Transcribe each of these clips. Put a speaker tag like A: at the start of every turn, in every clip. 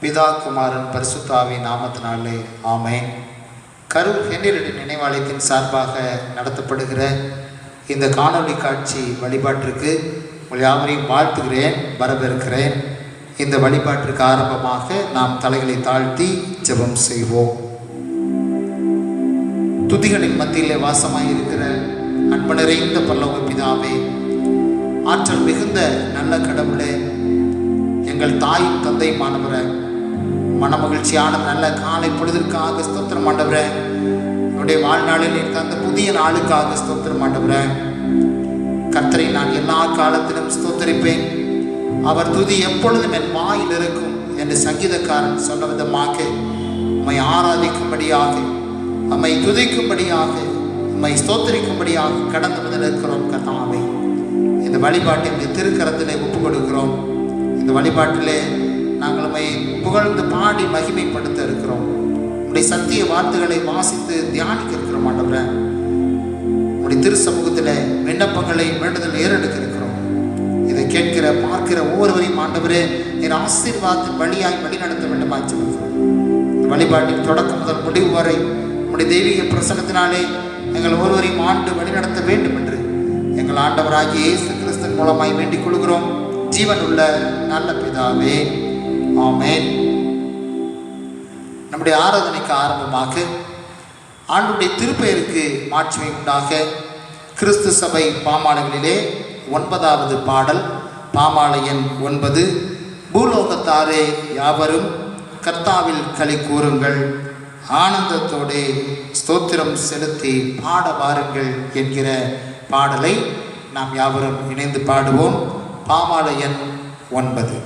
A: பிதா குமாரன் பரிசுத்தாவி நாமத்தினாலே ஆமென். கரூர் ஹென்றிரெட்டி நினைவாலயத்தின் சார்பாக நடத்தப்படுகிற இந்த காணொளி காட்சி வழிபாட்டிற்கு உங்கள் யாவரையும் வாழ்த்துகிறேன், வரவேற்கிறேன். இந்த வழிபாட்டிற்கு ஆரம்பமாக நாம் தலைகளை தாழ்த்தி ஜெபம் செய்வோம். துதிகளின் மத்தியிலே வாசமாய் இருக்கிற அன்பு நிறைந்த பரலோக பிதாவே, ஆற்றல் மிகுந்த நல்ல கடவுளே, எங்கள் தாயும் தந்தையும் ஆண்டவரே, மனமகிழ்ச்சியான நல்ல காலை பொழுதிற்காக ஸ்தோத்திரம் ஆண்டவரே. என்னுடைய வாழ்நாளில் நீர் தந்த புதிய நாளுக்காக ஸ்தோத்திரம் ஆண்டவரே. கர்த்தரை நான் எல்லா காலத்திலும் ஸ்தோத்தரிப்பேன், அவர் துதி எப்பொழுதும் என் வாயில் இருக்கும் என்று சங்கீதக்காரன் சொன்ன விதமாக உம்மை ஆராதிக்கும்படியாக, உம்மை துதிக்கும்படியாக, உம்மை ஸ்தோத்தரிக்கும்படியாக கடந்து வந்திருக்கிறோம். கர்த்தாவே, இந்த வழிபாட்டை திருக்கரத்திலே ஒப்புக் கொடுக்கிறோம். இந்த வழிபாட்டிலே நாங்கள் உம்மை புகழ்ந்து பாடி மகிமைப்படுத்த இருக்கிறோம். உம்முடைய சத்திய வார்த்தைகளை வாசித்து தியானிக்க இருக்கிறோம் ஆண்டவரே. உம்முடைய திரு சமூகத்தில் விண்ணப்பங்களை வேண்டுதல் ஏறெடுக்க இருக்கிறோம். இதை கேட்கிற பார்க்கிற ஒவ்வொருவரையும் ஆண்டவரே என் ஆசீர்வாதத்தின் வழியாய் வழிநடத்த வேண்டும் ஆச்சரிக்கிறோம். இந்த வழிபாட்டின் தொடக்கம் முதல் முடிவு வரை உம்முடைய தெய்வீக பிரசன்னத்தினாலே எங்கள் ஒருவரையும் ஆண்டு வழிநடத்த வேண்டும் என்று எங்கள் ஆண்டவராகிய இயேசு கிறிஸ்துவின் மூலமாய் வேண்டிக் கொள்கிறோம். ஜீவனுள்ள நல்ல பிதாவே, ஆமென். நம்முடைய ஆராதனைக்கு ஆரம்பமாக ஆண்டுடைய திருப்பெயருக்கு மாட்சிமை உண்டாக கிறிஸ்து சபை பாமாலைகளிலே 9வது பாடல், பாமாலை எண் 9, பூலோகத்தாரே யாவரும் கர்த்தாவில் களி கூறுங்கள், ஆனந்தத்தோடு ஸ்தோத்திரம் செலுத்தி பாட வாருங்கள் என்கிற பாடலை நாம் யாவரும் இணைந்து பாடுவோம். பாமாலை எண் 9.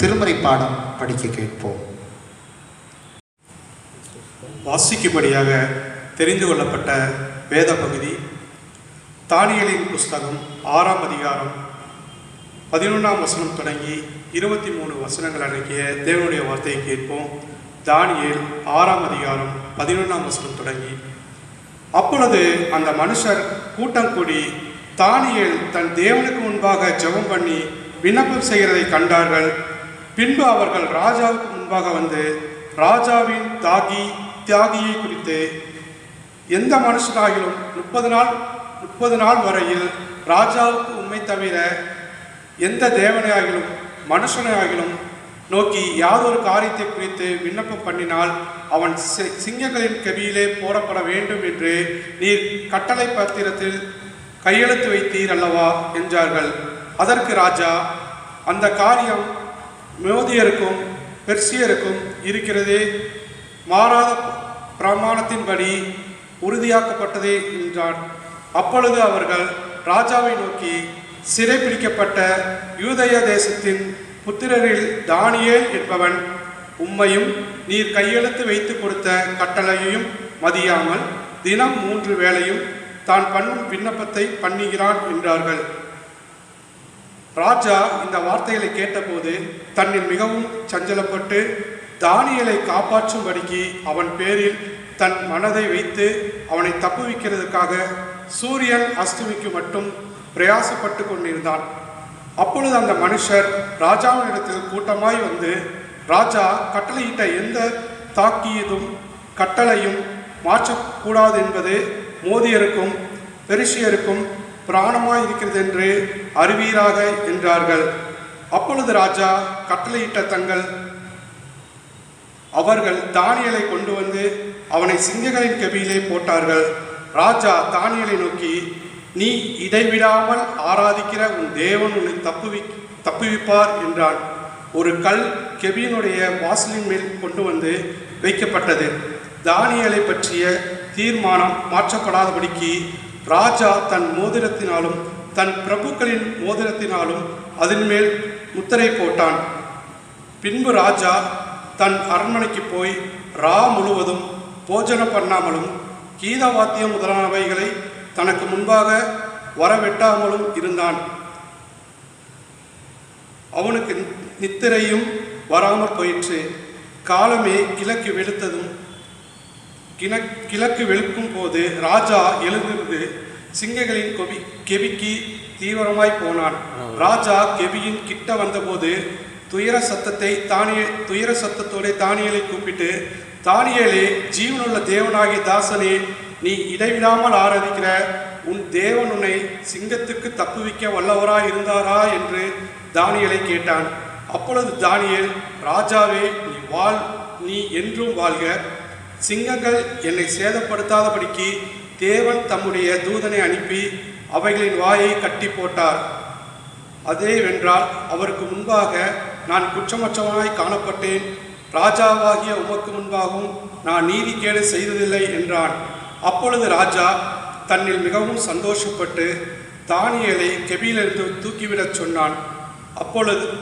A: திருமறை பாடம் படிக்க கேட்போம்.
B: வாசிக்கும்படியாக தெரிந்து கொள்ளப்பட்ட வேத பகுதி தானியேலின் புஸ்தகம் 6ஆம் அதிகாரம் 11ஆம் வசனம் தொடங்கி 23 வசனங்கள் அடங்கிய தேவனுடைய வார்த்தையை கேட்போம். தானியேல் 6ஆம் அதிகாரம் 11ஆம் வசனம் தொடங்கி. அப்பொழுது அந்த மனுஷர் கூட்டம் கூடி தானியேல் தன் தேவனுக்கு முன்பாக ஜெபம் பண்ணி விண்ணப்பம் செய்கிறதை கண்டார்கள். பின்பு அவர்கள் ராஜாவுக்கு முன்பாக வந்து ராஜாவின் தியாகியை குறித்து எந்த மனுஷனாகிலும் 30 நாள் வரையில் ராஜாவுக்கு உண்மை தவிர எந்த தேவனையாகிலும் மனுஷனையாகிலும் நோக்கி யாதொரு காரியத்தை குறித்து விண்ணப்பம் பண்ணினால் அவன் சிங்கங்களின் கெபியிலே போடப்பட வேண்டும் என்று நீர் கட்டளை பத்திரத்தில் கையெழுத்து வைத்தீர் அல்லவா என்றார்கள். அதற்கு ராஜா, அந்த காரியம் மேதியருக்கும் பெர்சியருக்கும் இருக்கிறதே, மாறாத பிரமாணத்தின்படி உறுதியாக்கப்பட்டதே என்றான். அப்பொழுது அவர்கள் ராஜாவை நோக்கி, சிறைப்பிடிக்கப்பட்ட யூதேய தேசத்தின் புத்திரரில் தானியேல் என்பவன் உம்மையும் நீர் கையெழுத்து வைத்து கொடுத்த கட்டளையையும் மதியாமல் தினம் 3 வேளையும் தான் பண்ணும் விண்ணப்பத்தை பண்ணுகிறான் என்றார்கள். ராஜா இந்த வார்த்தைகளை கேட்டபோது தன்னில் மிகவும் சஞ்சலப்பட்டு தானியேலை காப்பாற்றும்படிக்கு அவன் பேரில் தன் மனதை வைத்து அவனை தப்புவிக்கிறதுக்காக சூரியன் அஸ்தமிக்கு மட்டும் பிரயாசப்பட்டு கொண்டிருந்தான். அப்பொழுது அந்த மனுஷர் ராஜாவினிடத்தில் கூட்டமாய் வந்து, ராஜா கட்டளையிட்ட எந்த தாக்கியதும் கட்டளையும் மாற்றக்கூடாது என்பது மோதியருக்கும் பெரிசியருக்கும் பிராணமாய் இருக்கிறது என்று அறிவீராக என்றார்கள். அப்பொழுது ராஜா கட்டளையிட்ட அவர்கள் தானியேலை கொண்டு வந்து அவனை சிங்கங்களின் கெபியிலே போட்டார்கள். ராஜா தானியேலை நோக்கி, நீ இடைவிடாமல் ஆராதிக்கிற உன் தேவன் உன்னை தப்புவிப்பார் என்றான். ஒரு கல் கெபியினுடைய வாசலின் மேல் கொண்டு வந்து வைக்கப்பட்டது. தானியேலை பற்றிய தீர்மானம் மாற்றப்படாதபடிக்கு ராஜா தன் மோதிரத்தினாலும் தன் பிரபுக்களின் மோதிரத்தினாலும் அதன் மேல் முத்திரை போட்டான். பின்பு ராஜா தன் அரண்மனைக்கு போய் முழுவதும் போஜனம் பண்ணாமலும் கீதவாத்தியம் முதலானவைகளை தனக்கு முன்பாக வரவெட்டாமலும் இருந்தான். அவனுக்கு நித்திரையும் வராமற் போயிற்று. காலமே கிழக்கு வெளுக்கும் போது ராஜா எழுந்திருந்து சிங்கங்களின் கெபிக்கு தீவிரமாய் போனான். ராஜா கெபியின் கிட்ட வந்தபோது துயர சத்தத்தோட தானியேலை கூப்பிட்டு, தானியேலே, ஜீவனுள்ள தேவனாகிய தாசனே, நீ இடைவிடாமல் ஆராதிக்கிற உன் தேவன் உன்னை சிங்கத்துக்கு தப்புவிக்க வல்லவராய் இருந்தாரா என்று தானியேலை கேட்டான். அப்பொழுது தானியேல், ராஜாவே, நீ என்றும் வாழ்க. சிங்கங்கள் என்னை சேதப்படுத்தாதபடிக்கு தேவன் தம்முடைய தூதனை அனுப்பி அவைகளின் வாயை கட்டி போட்டார். அதேவென்றால் அவருக்கு முன்பாக நான் குற்றமற்றவனாய் காணப்பட்டேன். ராஜாவாகிய உமக்கு முன்பாகவும் நான் நீதிகேடு செய்ததில்லை என்றான். அப்பொழுது ராஜா தன்னில் மிகவும் சந்தோஷப்பட்டு தானியேலை கெபியிலிருந்து தூக்கிவிடச் சொன்னான்.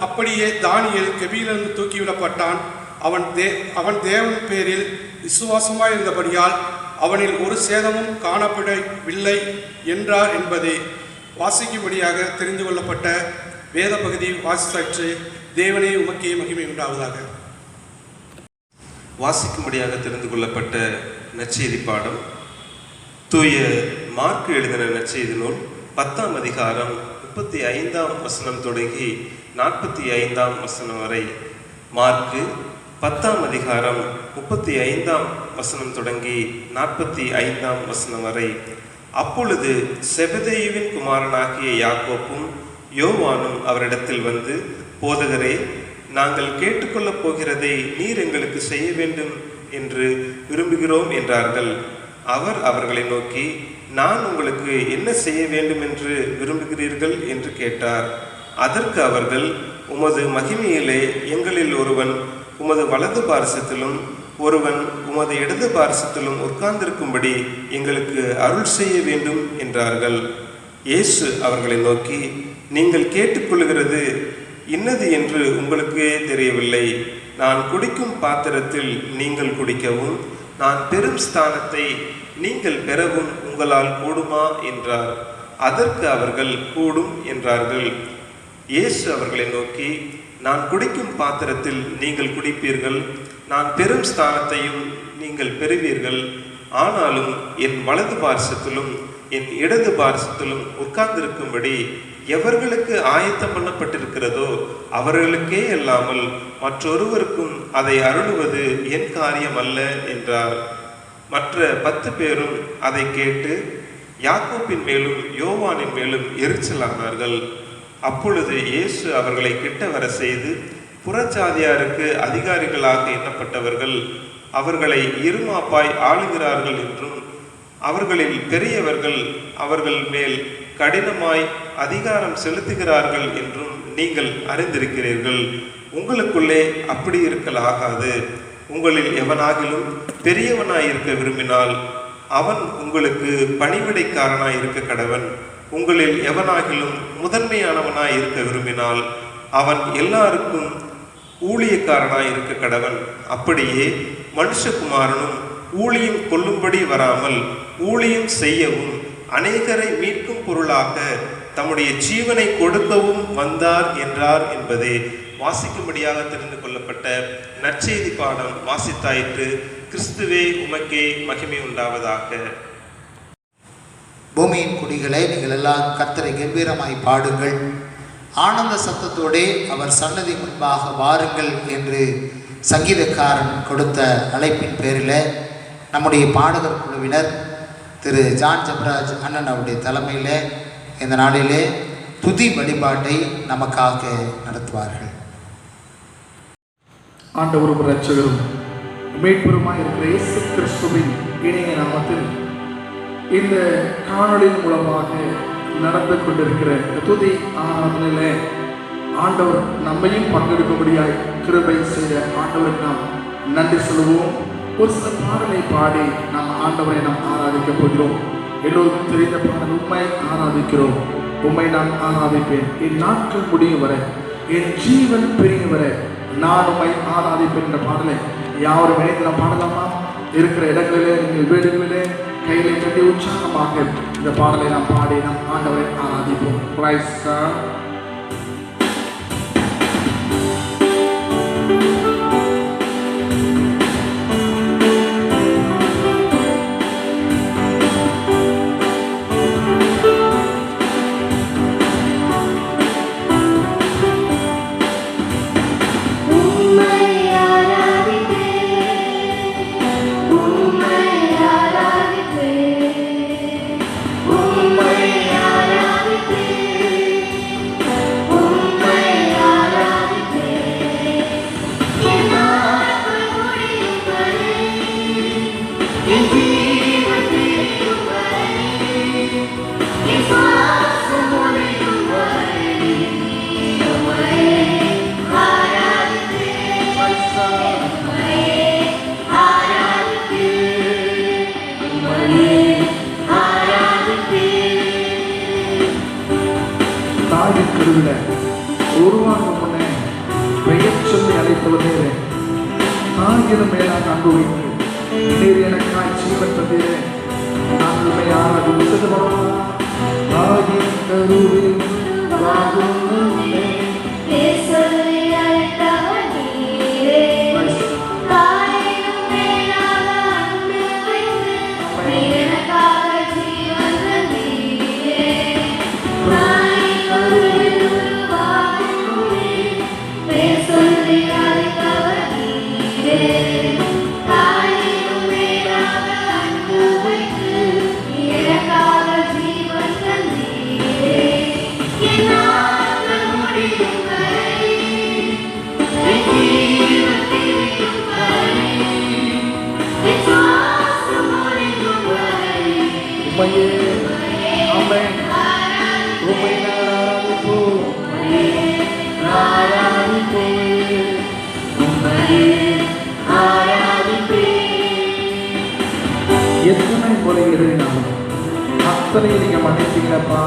B: அப்படியே தானியேல் கெபியிலிருந்து தூக்கிவிடப்பட்டான். அவன் தேவன் பேரில் விசுவாசமாய் இருந்தபடியால் அவனில் ஒரு சேதமும் காணப்படவில்லை என்றார் என்பதே வாசிக்கும்படியாக தெரிந்து கொள்ளப்பட்ட வேத பகுதி வாசித்தாற்று. தேவனே உமக்கே மகிமை உண்டாவதாக.
C: வாசிக்கும்படியாக தெரிந்து கொள்ளப்பட்ட நற்செய்தி பாடம் தூய மார்க்கு எழுதின நற்செய்தி நூல் 10ஆம் அதிகாரம் 35ஆம் வசனம் தொடங்கி 45ஆம் வசனம் வரை. மார்க்கு 10ஆம் அதிகாரம் 35ஆம் வசனம் தொடங்கி 45ஆம் வசனம் வரை. அப்பொழுது செபதேயுவின் குமாரனாகிய யாக்கோப்பும் யோவானும் அவரிடத்தில் வந்து, போதகரே, நாங்கள் கேட்டுக்கொள்ளப் போகிறதை நீர் எங்களுக்கு செய்ய வேண்டும் என்று விரும்புகிறோம் என்றார்கள். அவர் அவர்களை நோக்கி, நான் உங்களுக்கு என்ன செய்ய வேண்டும் என்று விரும்புகிறீர்கள் என்று கேட்டார். அதற்கு அவர்கள், உமது மகிமையிலே எங்களில் ஒருவன் உமது வலது பாரிசத்திலும் ஒருவன் உமது இடது பாரிசத்திலும் உட்கார்ந்திருக்கும்படி எங்களுக்கு அருள் செய்ய வேண்டும் என்றார்கள். இயேசு அவர்களை நோக்கி, நீங்கள் கேட்டுக்கொள்கிறது இன்னது என்று உங்களுக்கே தெரியவில்லை. நான் குடிக்கும் பாத்திரத்தில் நீங்கள் குடிக்கவும் நான் பெரும் ஸ்தானத்தை நீங்கள் பெறவும் உங்களால் கூடுமா என்றார். அதற்கு அவர்கள் கூடும் என்றார்கள். இயேசு அவர்களை நோக்கி, நான் குடிக்கும் பாத்திரத்தில் நீங்கள் குடிப்பீர்கள், நான் பெரும் ஸ்தானத்தையும் நீங்கள் பெறுவீர்கள். ஆனாலும் என் வலது பார்சத்திலும் என் இடது பார்சத்திலும் உட்கார்ந்திருக்கும்படி எவர்களுக்கு ஆயத்தம் பண்ணப்பட்டிருக்கிறதோ அவர்களுக்கே அல்லாமல் மற்றொருவருக்கும் அதை அருளுவது என் காரியம் அல்ல என்றார். மற்ற 10 பேரும் அதை கேட்டு யாக்கோப்பின் மேலும் யோவானின் மேலும் எரிச்சலானார்கள். அப்பொழுது இயேசு அவர்களை கிட்ட வர செய்து, புறச்சாதியாருக்கு அதிகாரிகளாக எண்ணப்பட்டவர்கள் அவர்களை இருமாப்பாய் ஆளுகிறார்கள் என்றும் அவர்களில் பெரியவர்கள் அவர்கள் மேல் கடினமாய் அதிகாரம் செலுத்துகிறார்கள் என்றும் நீங்கள் அறிந்திருக்கிறீர்கள். உங்களுக்குள்ளே அப்படி இருக்கலாகாது. உங்களில் எவனாகிலும் பெரியவனாய் இருக்க விரும்பினால் அவன் உங்களுக்கு பணிவிடைக்காரனாய் இருக்க கடவன். உங்களில் எவனாகிலும் முதன்மையானவனாய் இருக்க விரும்பினால் அவன் எல்லாருக்கும் ஊழியக்காரனாய் இருக்க கடவன். அப்படியே மனுஷகுமாரனும் ஊழியம் கொள்ளும்படி வராமல் ஊழியம் செய்யவும் அநேகரை மீட்கும் பொருளாக தம்முடைய ஜீவனை கொடுக்கவும் வந்தார் என்றார் என்பதே வாசிக்கும்படியாக தெரிந்து கொள்ளப்பட்ட நற்செய்தி பாடம் வாசித்தாயிற்று. கிறிஸ்துவே உமக்கே மகிமை உண்டாவதாக.
A: பூமியின் குடிகளே, நீங்கள் எல்லாம் கர்த்தரை கம்பீரமாய் பாடுங்கள், ஆனந்த சத்தத்தோடே அவர் சன்னதி முன்பாக வாருங்கள் என்று சங்கீதக்காரன் கொடுத்த அழைப்பின் பேரில் நம்முடைய பாடகர் குழுவினர் திரு ஜான் ஜெபராஜ் அண்ணன் அவருடைய தலைமையில் இந்த நாளிலே துதி வழிபாட்டை நமக்காக நடத்துவார்கள்.
D: ஆண்டவரும் இரட்சகரும் மீட்பருமாய் இருக்கிற இயேசு கிறிஸ்துவின் இணைய நாமத்தில் இந்த காணொளியின் மூலமாக நடந்து கொண்டிருக்கிற துதி ஆராதனையிலே ஆண்டவர் நம்மையும் பங்கெடுக்கும்படியாய் கிருபை செய்த ஆண்டவருக்கு நாம் நன்றி சொல்லுவோம். ஒரு சில பாடலை பாடி நாம் ஆண்டவரை நாம் ஆராதிக்கப் போகிறோம். எல்லோருக்கும் தெரிந்த பாடல், உம்மை ஆராதிக்கிறோம், உம்மை நான் ஆராதிப்பேன், என் நாட்கள் முடியும் வரை, என் ஜீவன் பிரியும் வரை நான் உம்மை ஆராதிப்பேன் என்ற பாடலை யாரும் இணைந்து நாம் பாடலாமா? இருக்கிற இடங்களிலே, எங்கள் வீடுகளிலே கைகளை கட்டி உற்சாகமாக இந்த பாடலை நாம் பாடி நாம் ஆண்டவரை ஆராதிப்போம். Praise God. உருவாகும் முன்னே பெயர் சொல்லி அழைத்தவனே, ஆகிலும் மேலாக அன்பு வைத்து நீர் எனக்காய் ஜீவன் தந்தீரே, நான் உண்மையாக விசுவாசம் ஆகிய கருவில் வாகும் முன்னே எத்தனை முறை எழுதினாலும் அத்தனை நீங்க மன்னிச்சீங்களப்பா.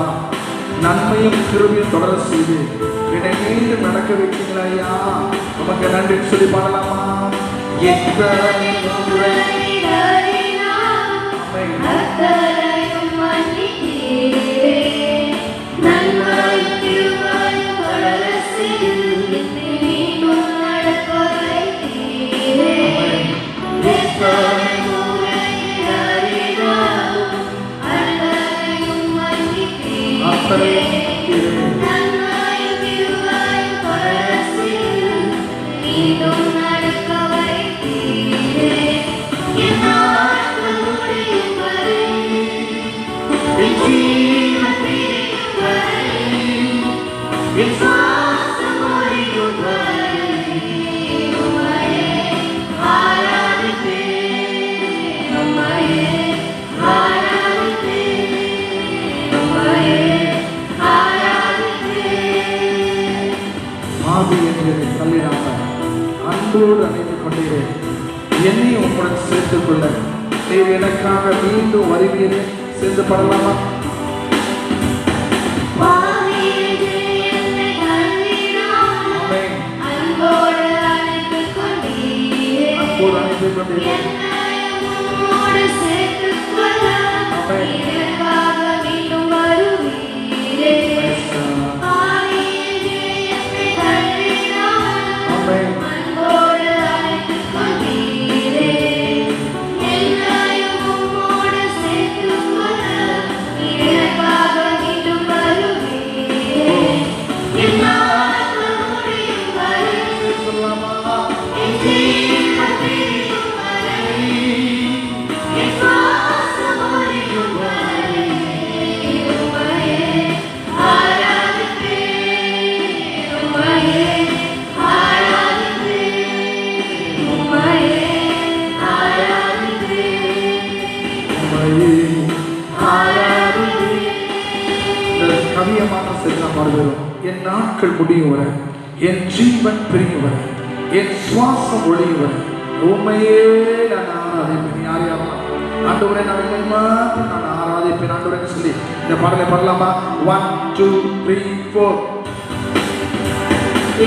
D: நன்மையும் கிருபையும் தொடர செய்து என்னை மீண்டும் நடக்க நடக்க வைக்கீங்களா ஐயா, உமக்கு நன்றி சொல்லி பாடலாமா? எத்தனை முறை அன்போடு அணைத்துக் கொண்டீரே, என்னையும் உங்களுடன் சேர்த்துக் கொள்ள நீர் எனக்காக மீண்டும் வருவீரே. சேர்ந்து படலாமா? அன்போடு அணைத்துக் கொண்டீரே. கவியமான செல்லாம் பாடுகிறோம். என் நாட்கள் முடியும் வர, என் ஜீவன் பிரியும் வர, என் சுவாசம் ஒழியும் வர உண்மையே நான் ஆராதிப்பேன். யார் யாரும் ஆண்டவரே நான் உண்மை மாற்றி நான் ஆராதிப்பேன் ஆண்டவரே சொல்லி இந்த பாடலை பாடலாமா? 1 2 3 4.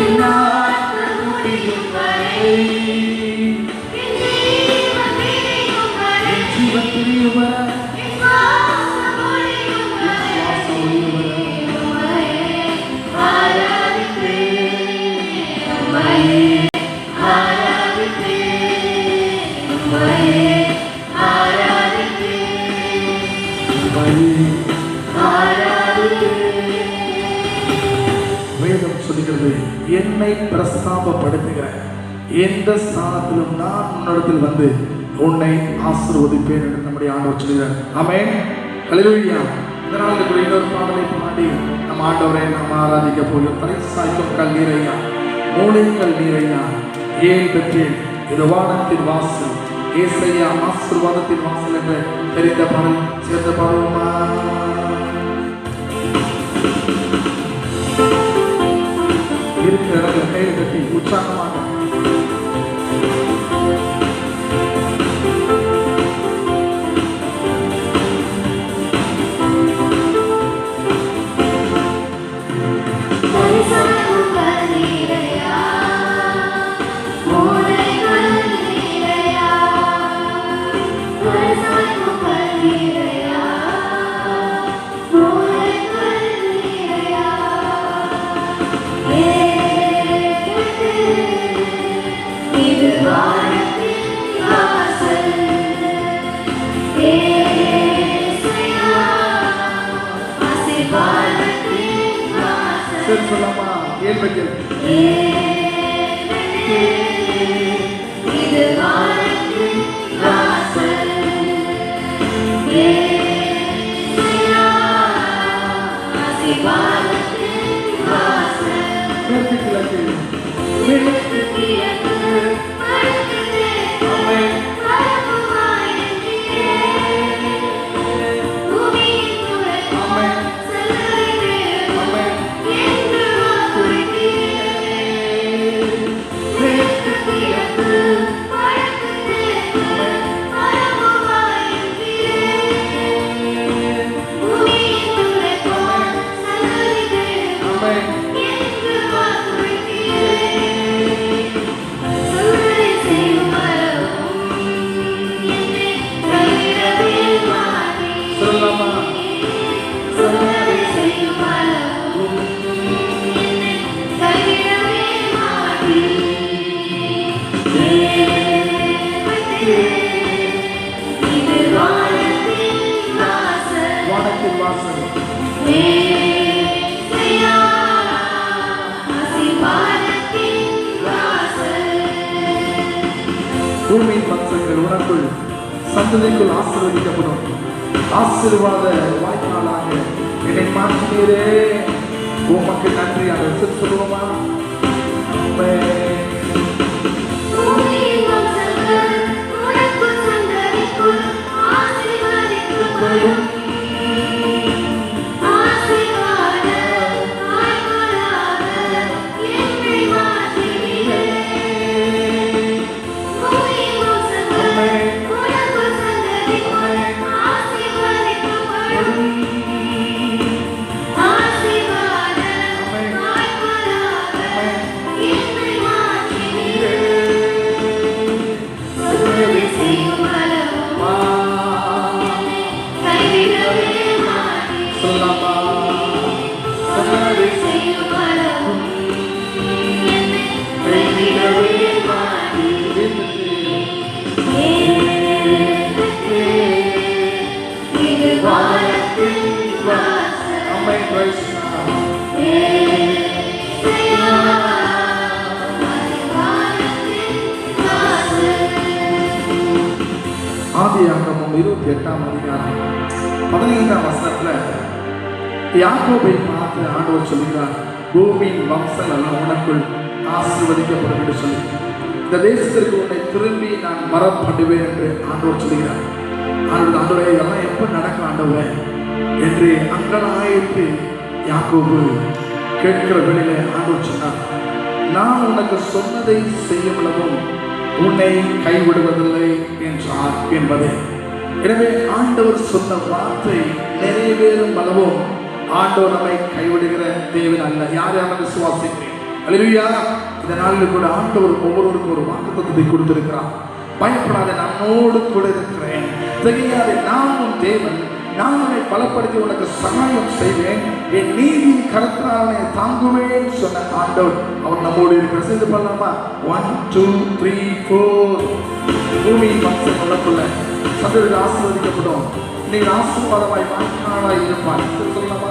D: என் நாட்கள் முடியும் வரை, என் ஜீவன் பிரியும் வர, வேதம் சொல்லுகிறது, என்னை பிரஸ்தாபப்படுத்துகிற எந்த ஸ்தானத்திலும் நான் உன்னிடத்தில் வந்து உன்னை ஆசீர்வதிப்பேன் என்று நம்முடைய ஆண்டவர் சொல்கிறார். ஆமென், ஹல்லேலூயா. இதனால் இன்னொரு பாடலை பாடி நம் ஆண்டவரை நாம் ஆராதிக்க போகிறோம். தலை சாய்க்கும் கல்லீரையா, மூளைகள் நீரையா, ஏன் பெற்றேன் இது வானத்தின் வாசல், ஏசையா ஆசீர்வாதத்தின் வாசல் என்று தெரிந்த பாடல் சேர்ந்த பாடுவோமா? இருக்கிற இடத்துல கையில் கட்டி உற்சாகமாக சொல்லலாமா? ஏன் பற்றி பூமியின் வம்சங்கள் உனக்குள் சந்ததிக்குள் ஆசீர்வதிக்கப்படும். ஆசீர்வாத வாய்ப்பாளாக என்னை மாற்றினீரே, உமக்கு நன்றி. அதை சொல்லுவோமா? ஆதியாகமம் 28ஆம் அதிகாரம் 15ஆம் வசனத்துல யாக்கோபை பார்த்து ஆண்டவர் சொல்கிறார், பூமியின் வம்சங்கள் எல்லாம் உனக்குள் ஆசீர்வதிக்கப்படும் என்று சொல்லி, இந்த தேசத்திற்கு உன்னை திரும்பி நான் மரம் பண்ணுவேன் என்று ஆண்டவர் சொல்கிறார். ஆண்டவரே, இதெல்லாம் எப்ப நடக்கும் ஆண்டவரே என்று அங்கலாயிட்டு யாக்கோபு கேட்கிற வேளையிலே ஆண்டவர் சொன்னார், நான் உனக்கு சொன்னதை செய்யும் அளவும் உன்னை கைவிடுவதில்லை என்றார் என்பது. எனவே ஆண்டவர் சொன்ன வார்த்தை நிறைவேறும் அளவும் ஆண்டவர் நம்மை கைவிடுகிற தேவன் அல்ல. யார் யாரும் விசுவாசிக்கிறேன்? அல்லேலூயா. இந்த நாளில் கூட ஆண்டவர் ஒவ்வொருவருக்கும் ஒரு வாக்குத்தத்தத்தை கொடுத்திருக்கிறார். பயப்படாத, நம்மோடு கூட இருக்கிறேன். தெரியாதே, நான் உன் தேவன், நான் உன்னை பலப்படுத்தி உனக்கு சகாயம் செய்வேன், என் நீதியின் கரத்தினாலே தாங்குவேன் சொன்ன ஆண்டவர் அவர் நம்மோடு இருக்கிற. சேர்ந்து பண்ணலாமா? 1 2 3 4. பூமியின் வம்சம் உள்ளக்குள்ள சந்ததிகள் ஆசீர்வதிக்கப்படும். நீங்கள் ஆசீர்வாதமாய் வாழ்க்கையாய் இருப்பார். சொல்லலாமா?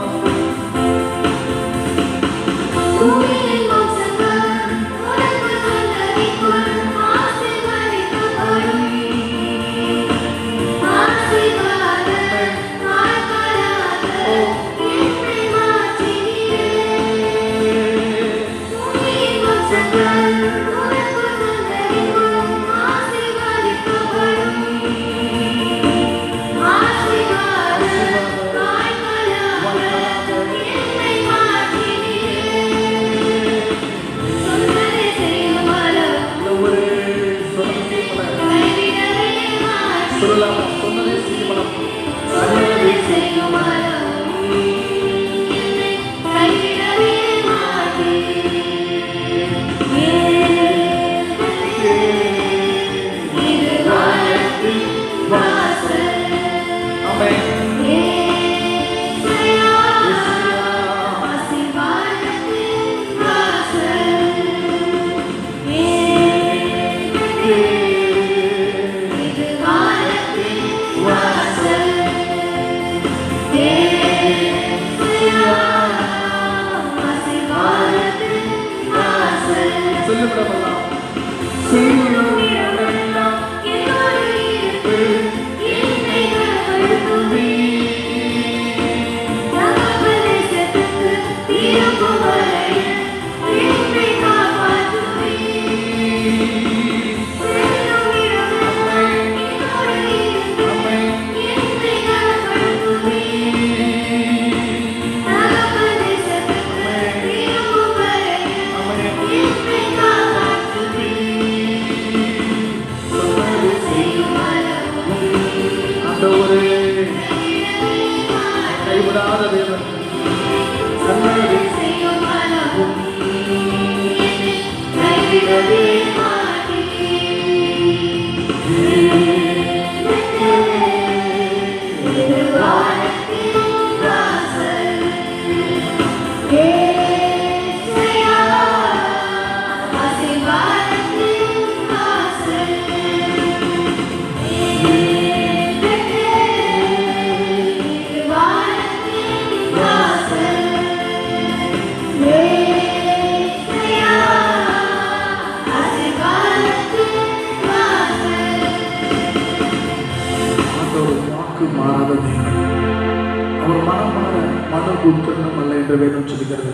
D: வாக்கு உத்தரணம் அல்ல என்று வேதம் சொல்கிறது.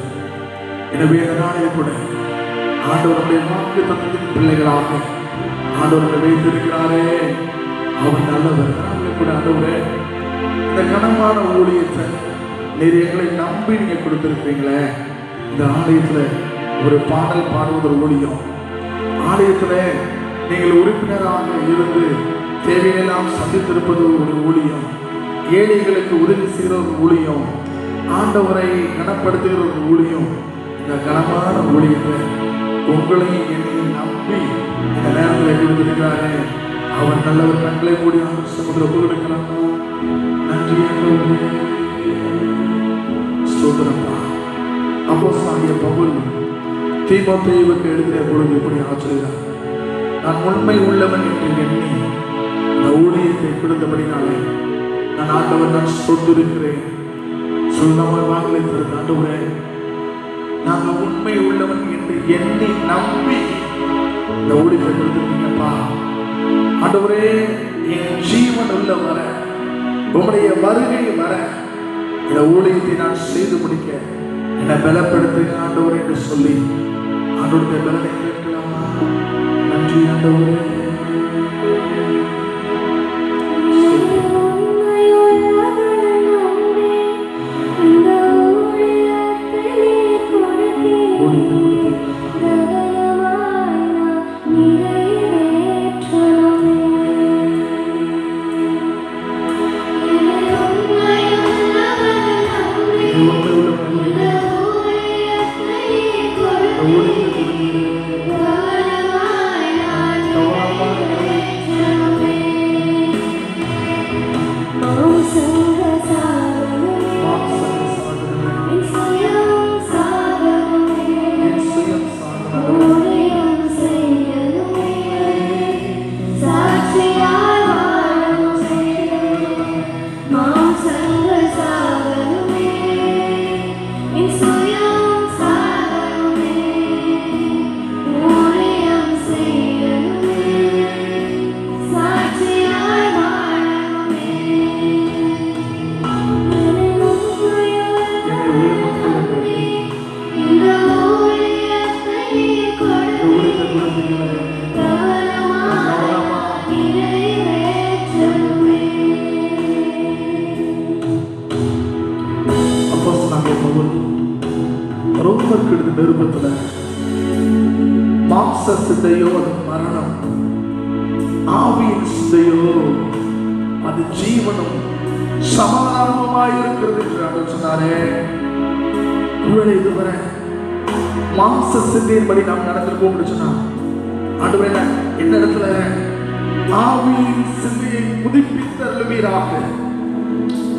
D: எனவே இந்த நாளில் கூட ஆண்டவருடைய வாக்கு தத்தத்தின் பிள்ளைகளாக ஆண்டவரை வைத்திருக்கிறாரே, அவர் நல்லவர். நாங்கள் கூட ஆண்டவரே இந்த கனமான ஊழியத்தை நீர் எங்களை நம்பி நீங்க கொடுத்திருக்கீங்களே. இந்த ஆலயத்துல ஒரு பாடல் பாடுவதொரு ஊழியம், ஆலயத்துல நீங்கள் உறுப்பினராக இருந்து தேவையெல்லாம் சந்தித்திருப்பது ஒரு ஊழியம், ஏழைகளுக்கு உதவி செய்கிற ஒரு ஊழியம், ஆண்டவரை கனப்படுத்துகிற ஒரு ஊழியம். இந்த கனமான ஊழியத்தை உங்களையும் என்னையும் நம்பி இந்த நேரத்தில் கொடுத்திருக்கிறாரே, அவர் நல்லவர். கண்களை மூடி சமுதிர கொடுக்கலாம். நன்றி சோதரப்பா. அப்போஸ்தலனாகிய பவுல் தீமோத்தேயுவுக்கு எழுதின பொழுது இப்படி சொல்கிறார், நான் உண்மை உள்ளவன் என்று எண்ணி இந்த ஊழியத்தை கொடுத்தபடினாலே நான் ஆண்டவர் நான் சொத்திருக்கிறேன். சொல்லாமல் வாங்கலை தருது. ஆண்டவரே, நாங்கள் உண்மை உள்ளவன் என்று எண்ணி நம்பி இந்த ஊழியத்தை கொடுத்துருக்கீங்கப்பா. ஆண்டவரே, என் ஜீவன் உள்ள வர உங்களுடைய வருகை வர இந்த ஊழியத்தை நான் செய்து முடிக்க என்னை பலப்படுத்துங்க ஆண்டவரே என்று சொல்லி ஆண்டவருடைய பலனை கேட்கலாமா? நன்றி ஆண்டவரே. மாம்ச சிந்தையோ அது மரணம், ஆவியின் சிந்தையோ அது ஜீவனும் சமாதானமாயிருக்கிறது என்று அவர் சொன்னாரே. ஒருவேளை இதுவரை மாம்ச சிந்தையின்படி நாம் நடந்திருப்போம் சொன்னா, ஆண்டவரே இந்த இடத்துல ஆவியின் சிந்தையை புதுப்பித்தருளுவீராக.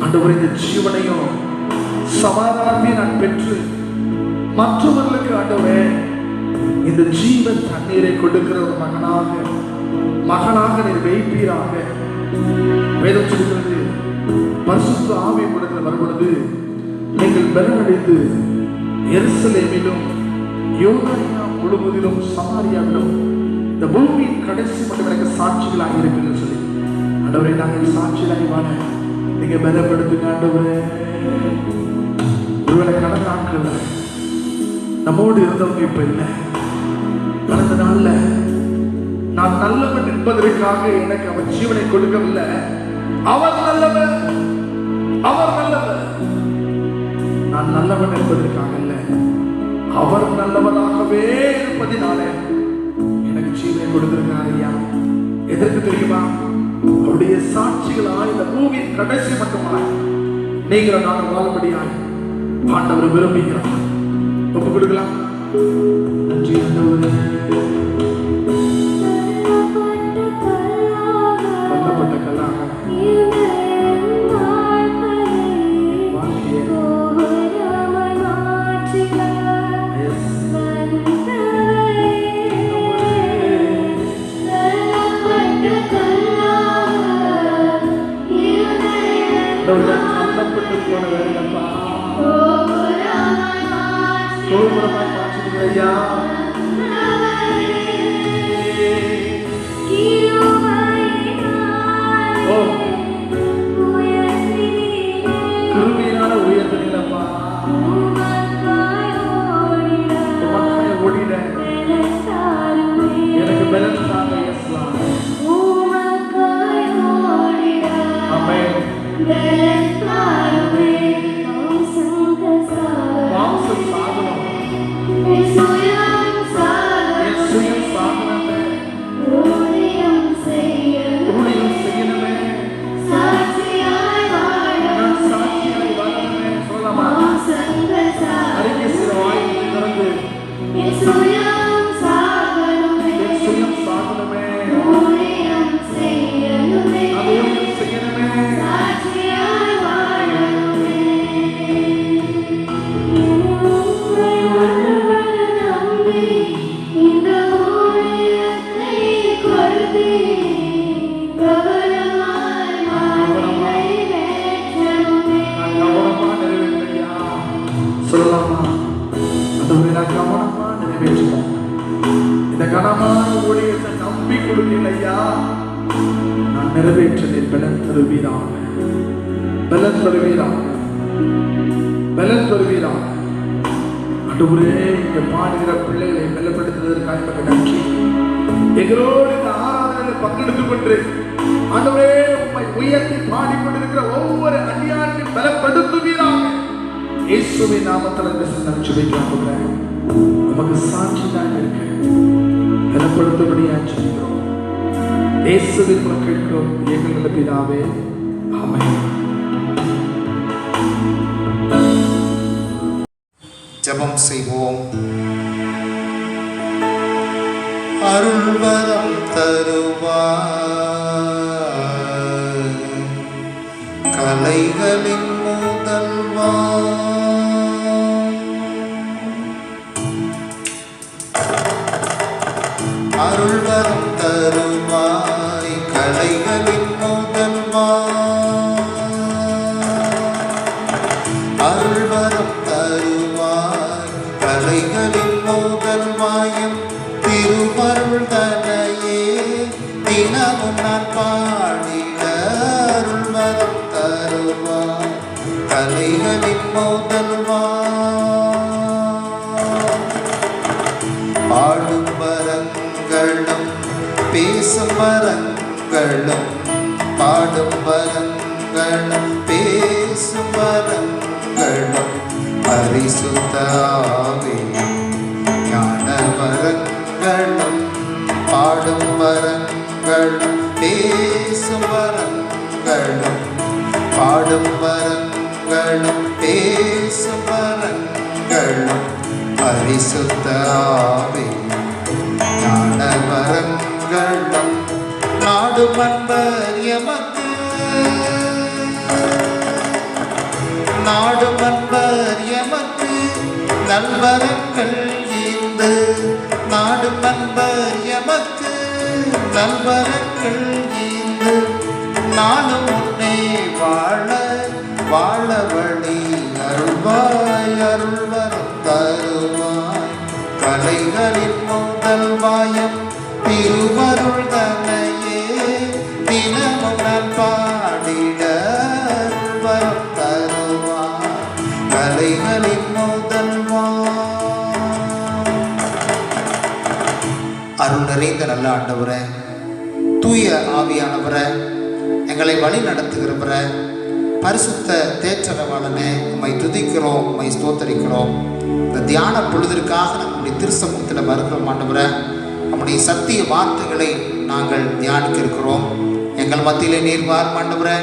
D: ஆண்டவரே, இந்த ஜீவனையும் சமாதானத்தையும் நான் பெற்று மற்றவர்களுக்கு ஆண்டவரே இந்த ஜீவன் தண்ணீரை கொடுக்கிற ஒரு மகனாக நீர் வைப்பீராக. வேதம் சொல்கிறது, பரிசுத்த ஆவி உடனே வரும்பொழுது நீங்கள் பலனடைந்து எருசலேமிலும் யோர்தானியா முழுவதிலும் சமாரியாவிலும் இந்த பூமியின் கடைசி மட்டும் எனக்கு சாட்சிகளாக இருக்குன்னு சொல்லி ஆண்டவரே, நாங்கள் சாட்சிகளாக வாழ நீங்க பலப்படுத்துங்க ஆண்டவரே. ஒருவேளை கடந்த நாட்கள் நம்மோடு இருந்தவங்க இப்ப இல்லை. கடந்த நாள்ல நான் நல்லவன் என்பதற்காக எனக்கு அவர் ஜீவனை கொடுக்கவில்லை. அவர் நல்லவர், அவர் நல்லவர். நான் நல்லவன் என்பதற்காக இல்லை, அவர் நல்லவராகவே இருப்பதினாலே எனக்கு ஜீவனை கொடுத்திருக்கிறார். ஐயா, எதற்கு தெரியுமா? அவருடைய சாட்சிகளாய் இந்த பூமியின் கடைசி மட்டுமாய் நீங்கள் நான் வாழும்படியாய் ஆண்டவர் விரும்புகிறார். ஒப்பு கொடுக்கலாம். நன்றி ஆண்டவரே. தள்ளப்பட்ட கல்லாக தள்ளப்பட்டு போன வேலையப்பா கோபுரமாய் மாற்றுகிறீர்கள் ஐயா. கிருபையினால உயர்த்துகிறப்பா. இந்த கனமான ஊழியத்தை நம்பி கொடுக்கலையா, நான் நிறைவேற்றினேன். பலன் தருவீராக, பலன் தருவீராக, பலன் தருவீராக. ஆண்டவரே, இங்க பாடுகிற பிள்ளைகளை பலப்படுத்துவதற்காக எனக்கு நன்றி. எங்களோடு இந்த ஆராதனையில் பங்கெடுத்துக் கொண்டு ஆண்டவரே உம்மை உயர்த்தி பாடிக்கொண்டிருக்கிற ஒவ்வொரு அடியாரையும் பலப்படுத்துவீராக. இயேசுவின் நாமத்தில் நான் ஜெபிக்கிறேன். நமக்கு சாட்சி தான் இருக்கு, பலப்படுத்தபடியா சொல்கிறோம். இயேசுவின் கேட்கிறோம் எங்கள் பிதாவே, ஆமென்.
A: ஜெபம் செய்வோம். அருள்வரம் தருவாய், கலைகளின் முதல்வா, அருள்வரம் தருவாய், கலைகளின் முதல்வா, அருள்வரம் தருவாய், கலைகளின் முதல்வாயும் திருவருள் தனையே தினமும் நான் பாடிட. அருள்வரம் தருவாய், கலைகளின் முதல்வா, பாடும் வரங்களும் பேசும் வரங்களும், பாடும் வரங்களும் பேசும் வரங்களும், பரிசுத்த ஆவியும் ஞான வரங்களும், பாடும் வரங்களும் பேசும் வரங்களும், பாடும் வரங்களும் பேசும் வரங்களும், பரிசுத்த ஆவியும் ஞான வரங்களும், நாடும் அன்பர் எமக்கு, நாடும் அன்பர் எமக்கு நல்வரங்கள் ஈந்து, நாடும் அன்பர் எமக்கு நல்வரங்கள் ஈந்து, நானும் உன்னை வாழ வாழ வழி அருள்வாய், அருள்வரம் தருவாய், கலைகளின் முதல்வாயம் திருவருள் தனையே தினமும் நான் பாடிட. அருள்வரம் தருவாய், கலைகளின் முதல்வா. அருள் நிறைந்த நல்ல ஆண்டவரே, தூய ஆவியானவரே, எங்களை வழி நடத்துகிறவரே, பரிசுத்த தேற்றரவாளனே, உம்மை துதிக்கிறோம், உம்மை ஸ்தோத்தரிக்கிறோம். இந்த தியான பொழுதிற்காக நம்முடைய திருசமூகத்தில் வருகிறோம் ஆண்டவரே. நம்முடைய சத்திய வார்த்தைகளை நாங்கள் தியானிக்க இருக்கிறோம். எங்கள் மத்தியிலே நீர் வாரும் ஆண்டவரே,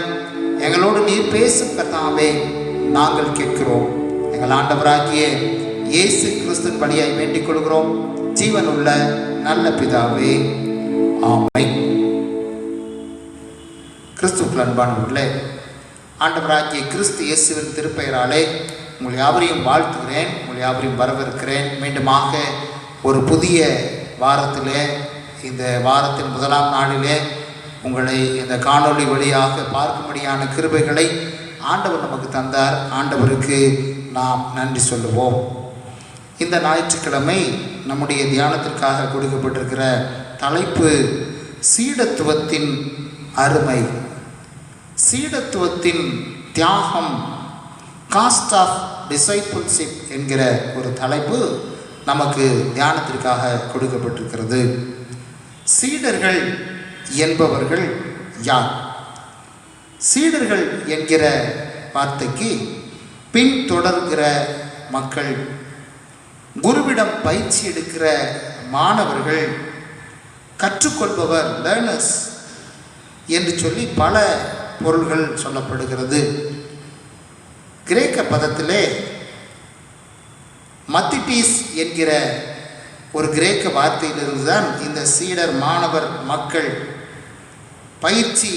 A: எங்களோடு நீர் பேசும் கர்த்தாவே நாங்கள் கேட்கிறோம். எங்கள் ஆண்டவராகிய இயேசு கிறிஸ்துவின் வழியாய் வேண்டிக் கொள்கிறோம் ஜீவனுள்ள நல்ல பிதாவே, ஆமென். கிறிஸ்துவுக்குள் அன்பானவர்களே, ஆண்டவராகிய கிறிஸ்து இயேசுவின் திருப்பெயராலே உங்கள் யாவரையும் வாழ்த்துகிறேன், உங்கள் யாவரையும் வரவேற்கிறேன். மீண்டுமாக ஒரு புதிய வாரத்திலே, இந்த வாரத்தின் முதலாம் நாளிலே உங்களை இந்த காணொளி வழியாக பார்க்கும்படியான கிருபைகளை ஆண்டவர் நமக்கு தந்தார். ஆண்டவருக்கு நாம் நன்றி சொல்லுவோம். இந்த ஞாயிற்றுக்கிழமை நம்முடைய தியானத்திற்காக கொடுக்கப்பட்டிருக்கிற தலைப்பு சீடத்துவத்தின் அருமை, சீடத்துவத்தின் தியாகம், காஸ்ட் ஆஃப் டிசைபிள்ஷிப் என்கிற ஒரு தலைப்பு நமக்கு தியானத்திற்காக கொடுக்கப்பட்டிருக்கிறது. சீடர்கள் என்பவர்கள் யார்? சீடர்கள் என்கிற வார்த்தைக்கு பின்தொடர்கிற மக்கள், குருவிடம் பயிற்சி எடுக்கிற மாணவர்கள், கற்றுக்கொள்பவர், லேர்னர்ஸ் என்று சொல்லி பல பொருள்கள் சொல்லப்படுகிறது. கிரேக்க பதத்திலே மத்திட்டீஸ் என்கிற ஒரு கிரேக்க வார்த்தையிலிருந்து தான் இந்த சீடர் மாணவர் மக்கள், பயிற்சி